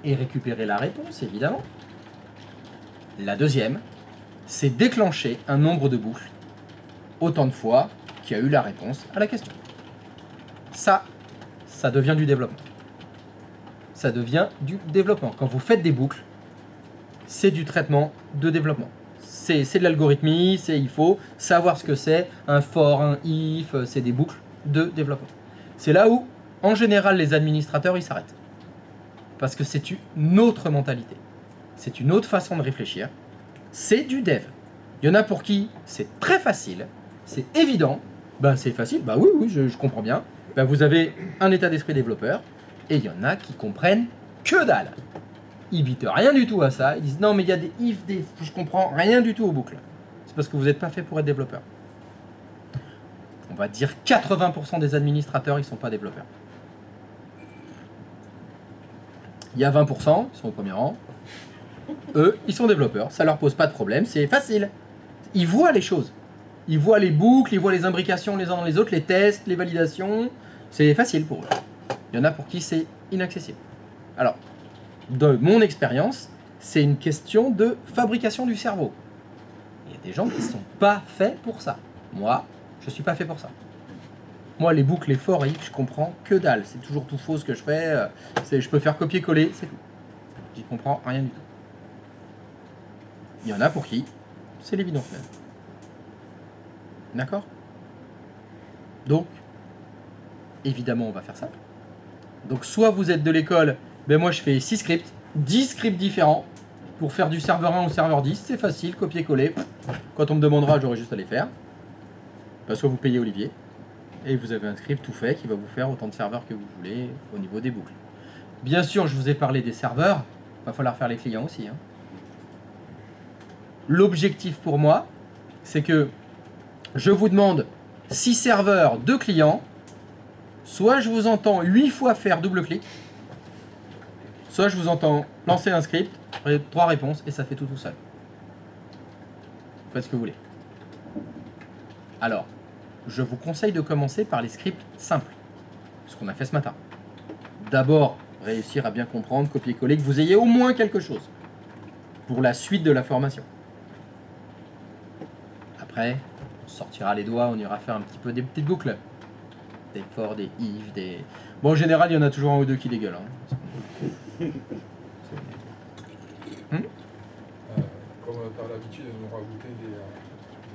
et récupérer la réponse, évidemment. La deuxième, c'est déclencher un nombre de boucles autant de fois qu'il y a eu la réponse à la question. Ça devient du développement. Ça devient du développement. Quand vous faites des boucles, c'est du traitement de développement. C'est de l'algorithmie, il faut savoir ce que c'est, un for, un if, c'est des boucles de développement. C'est là où, en général, les administrateurs, ils s'arrêtent. Parce que c'est une autre mentalité. C'est une autre façon de réfléchir. C'est du dev. Il y en a pour qui c'est très facile, c'est évident. Ben c'est facile, bah oui, je comprends bien. Ben vous avez un état d'esprit développeur, et il y en a qui comprennent que dalle. Ils bitent rien du tout à ça. Ils disent non mais il y a des if, des je comprends rien du tout aux boucles. C'est parce que vous n'êtes pas fait pour être développeur. On va dire 80% des administrateurs ils sont pas développeurs. Il y a 20%, ils sont au premier rang. Eux, ils sont développeurs, ça leur pose pas de problème, c'est facile. Ils voient les choses. Ils voient les boucles, ils voient les imbrications les uns dans les autres, les tests, les validations. C'est facile pour eux. Il y en a pour qui c'est inaccessible. Alors, de mon expérience, c'est une question de fabrication du cerveau. Il y a des gens qui ne sont pas faits pour ça. Moi, je ne suis pas fait pour ça. Moi, les boucles, les for, je comprends que dalle. C'est toujours tout faux ce que je fais. Je peux faire copier-coller, c'est tout. J'y comprends rien du tout. Il y en a pour qui c'est l'évidence même. D'accord? Donc, évidemment, on va faire ça. Donc, soit vous êtes de l'école, ben moi je fais 6 scripts, 10 scripts différents pour faire du serveur 1 au serveur 10. C'est facile, copier-coller. Quand on me demandera, j'aurai juste à les faire. Soit vous payez Olivier et vous avez un script tout fait qui va vous faire autant de serveurs que vous voulez au niveau des boucles. Bien sûr, je vous ai parlé des serveurs. Il va falloir faire les clients aussi. L'objectif pour moi, c'est que je vous demande 6 serveurs, 2 clients. Soit je vous entends 8 fois faire double-clic, soit je vous entends lancer un script, 3 réponses, et ça fait tout seul. Vous faites ce que vous voulez. Alors, je vous conseille de commencer par les scripts simples, ce qu'on a fait ce matin. D'abord, réussir à bien comprendre, copier-coller, que vous ayez au moins quelque chose pour la suite de la formation. Après, on sortira les doigts, on ira faire un petit peu des petites boucles. Des for, des if, des... Bon, en général, il y en a toujours un ou deux qui dégueulent. Comme tu as l'habitude de nous rajouter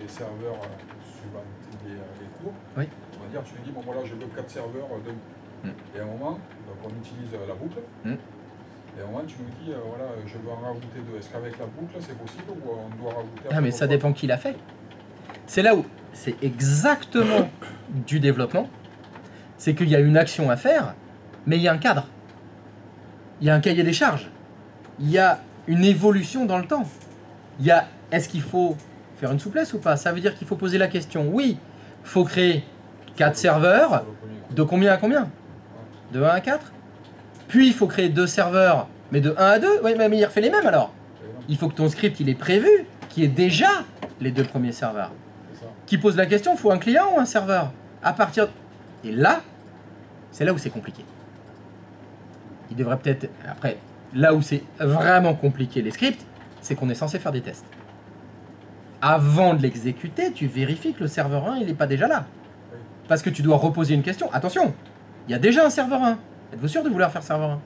des serveurs suivant les cours, oui. On va dire, tu lui dis, bon voilà, je veux 4 serveurs d'un. Et à un moment, donc on utilise la boucle. Et à un moment, tu nous dis, voilà, je veux en rajouter 2. Est-ce qu'avec la boucle, c'est possible ou on doit rajouter... Ah, mais ça dépend qui l'a fait. C'est là où c'est exactement du développement. C'est qu'il y a une action à faire, mais il y a un cadre. Il y a un cahier des charges. Il y a une évolution dans le temps. Il y a, est-ce qu'il faut faire une souplesse ou pas? Ça veut dire qu'il faut poser la question. Oui, il faut créer 4 serveurs. De combien à combien? De 1 à 4? Puis il faut créer 2 serveurs, mais de 1 à 2? Oui, mais il refait les mêmes alors. Il faut que ton script, il est prévu, qu'il y ait déjà les 2 premiers serveurs. Qui pose la question, il faut un client ou un serveur? À partir... Et là, c'est là où c'est compliqué. Il devrait peut-être... Après, là où c'est vraiment compliqué les scripts, c'est qu'on est censé faire des tests. Avant de l'exécuter, tu vérifies que le serveur 1, il n'est pas déjà là. Parce que tu dois reposer une question. Attention, il y a déjà un serveur 1. Êtes-vous sûr de vouloir faire serveur 1?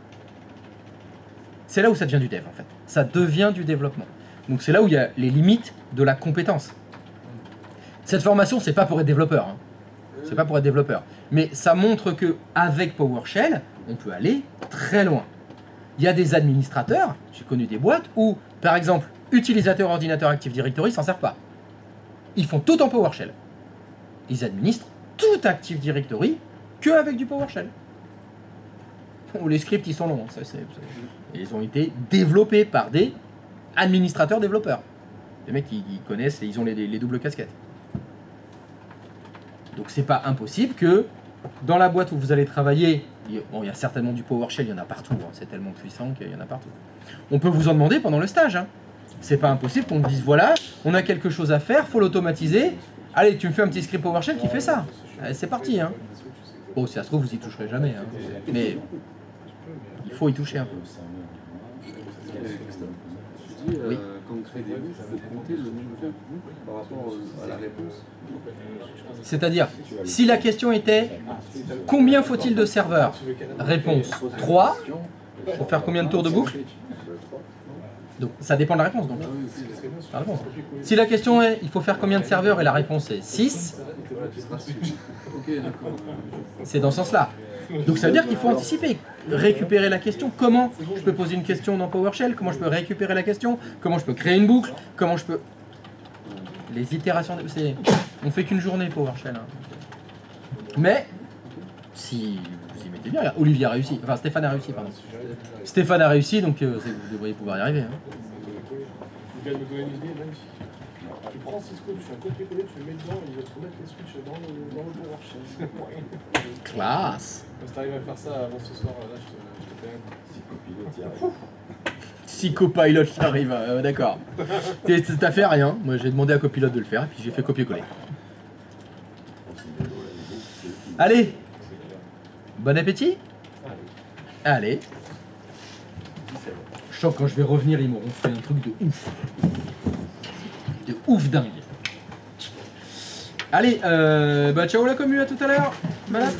C'est là où ça devient du dev, en fait. Ça devient du développement. Donc c'est là où il y a les limites de la compétence. Cette formation, c'est pas pour être développeur. C'est pas pour être développeur. Mais ça montre que avec PowerShell, on peut aller très loin. Il y a des administrateurs, j'ai connu des boîtes où, par exemple, utilisateurs ordinateur Active Directory s'en servent pas. Ils font tout en PowerShell. Ils administrent tout Active Directory qu'avec du PowerShell. où les scripts ils sont longs. Et ils ont été développés par des administrateurs développeurs. Les mecs qui connaissent et ils ont les doubles casquettes. Donc c'est pas impossible que dans la boîte où vous allez travailler, bon, il y a certainement du PowerShell, il y en a partout, hein, c'est tellement puissant qu'il y en a partout. On peut vous en demander pendant le stage. Hein. C'est pas impossible qu'on vous dise voilà, on a quelque chose à faire, faut l'automatiser. Allez, tu me fais un petit script PowerShell qui fait ça. Allez, c'est parti. Hein. Bon, si ça se trouve, vous y toucherez jamais. Hein. Mais il faut y toucher un peu. Oui. Quand on crée des bouts, il faut compter le nombre de bouts par rapport à la réponse. C'est-à-dire, si la question était combien faut-il de serveurs? Réponse 3. Pour faire combien de tours de boucle? Donc ça dépend de la réponse. Donc. La réponse. Si la question est il faut faire combien de serveurs et la réponse est 6, c'est dans ce sens-là. Donc ça veut dire qu'il faut anticiper, récupérer la question. Comment je peux poser une question dans PowerShell? Comment je peux récupérer la question? Comment je peux créer une boucle? Comment je peux... Les itérations, on fait qu'une journée PowerShell. Hein. Mais, si vous y mettez bien, regarde, Olivier a réussi, enfin Stéphane a réussi, pardon. Stéphane a réussi, donc vous devriez pouvoir y arriver. Hein. Il vient de me donner une idée magnifique. Tu prends Cisco, tu fais un copier-coller, tu le mets dedans et il va te remettre les switches dans le PowerShell. Classe. Si t'arrives à faire ça avant ce soir, là, je te fais un... Si Copilot qui arrive, d'accord. T'as fait rien, moi j'ai demandé à Copilot de le faire et puis j'ai fait copier-coller. Allez, bon appétit. Allez. Je sens que quand je vais revenir, ils m'auront fait un truc de ouf. De ouf dingue. Allez, bah ciao la commu, à tout à l'heure. Malade.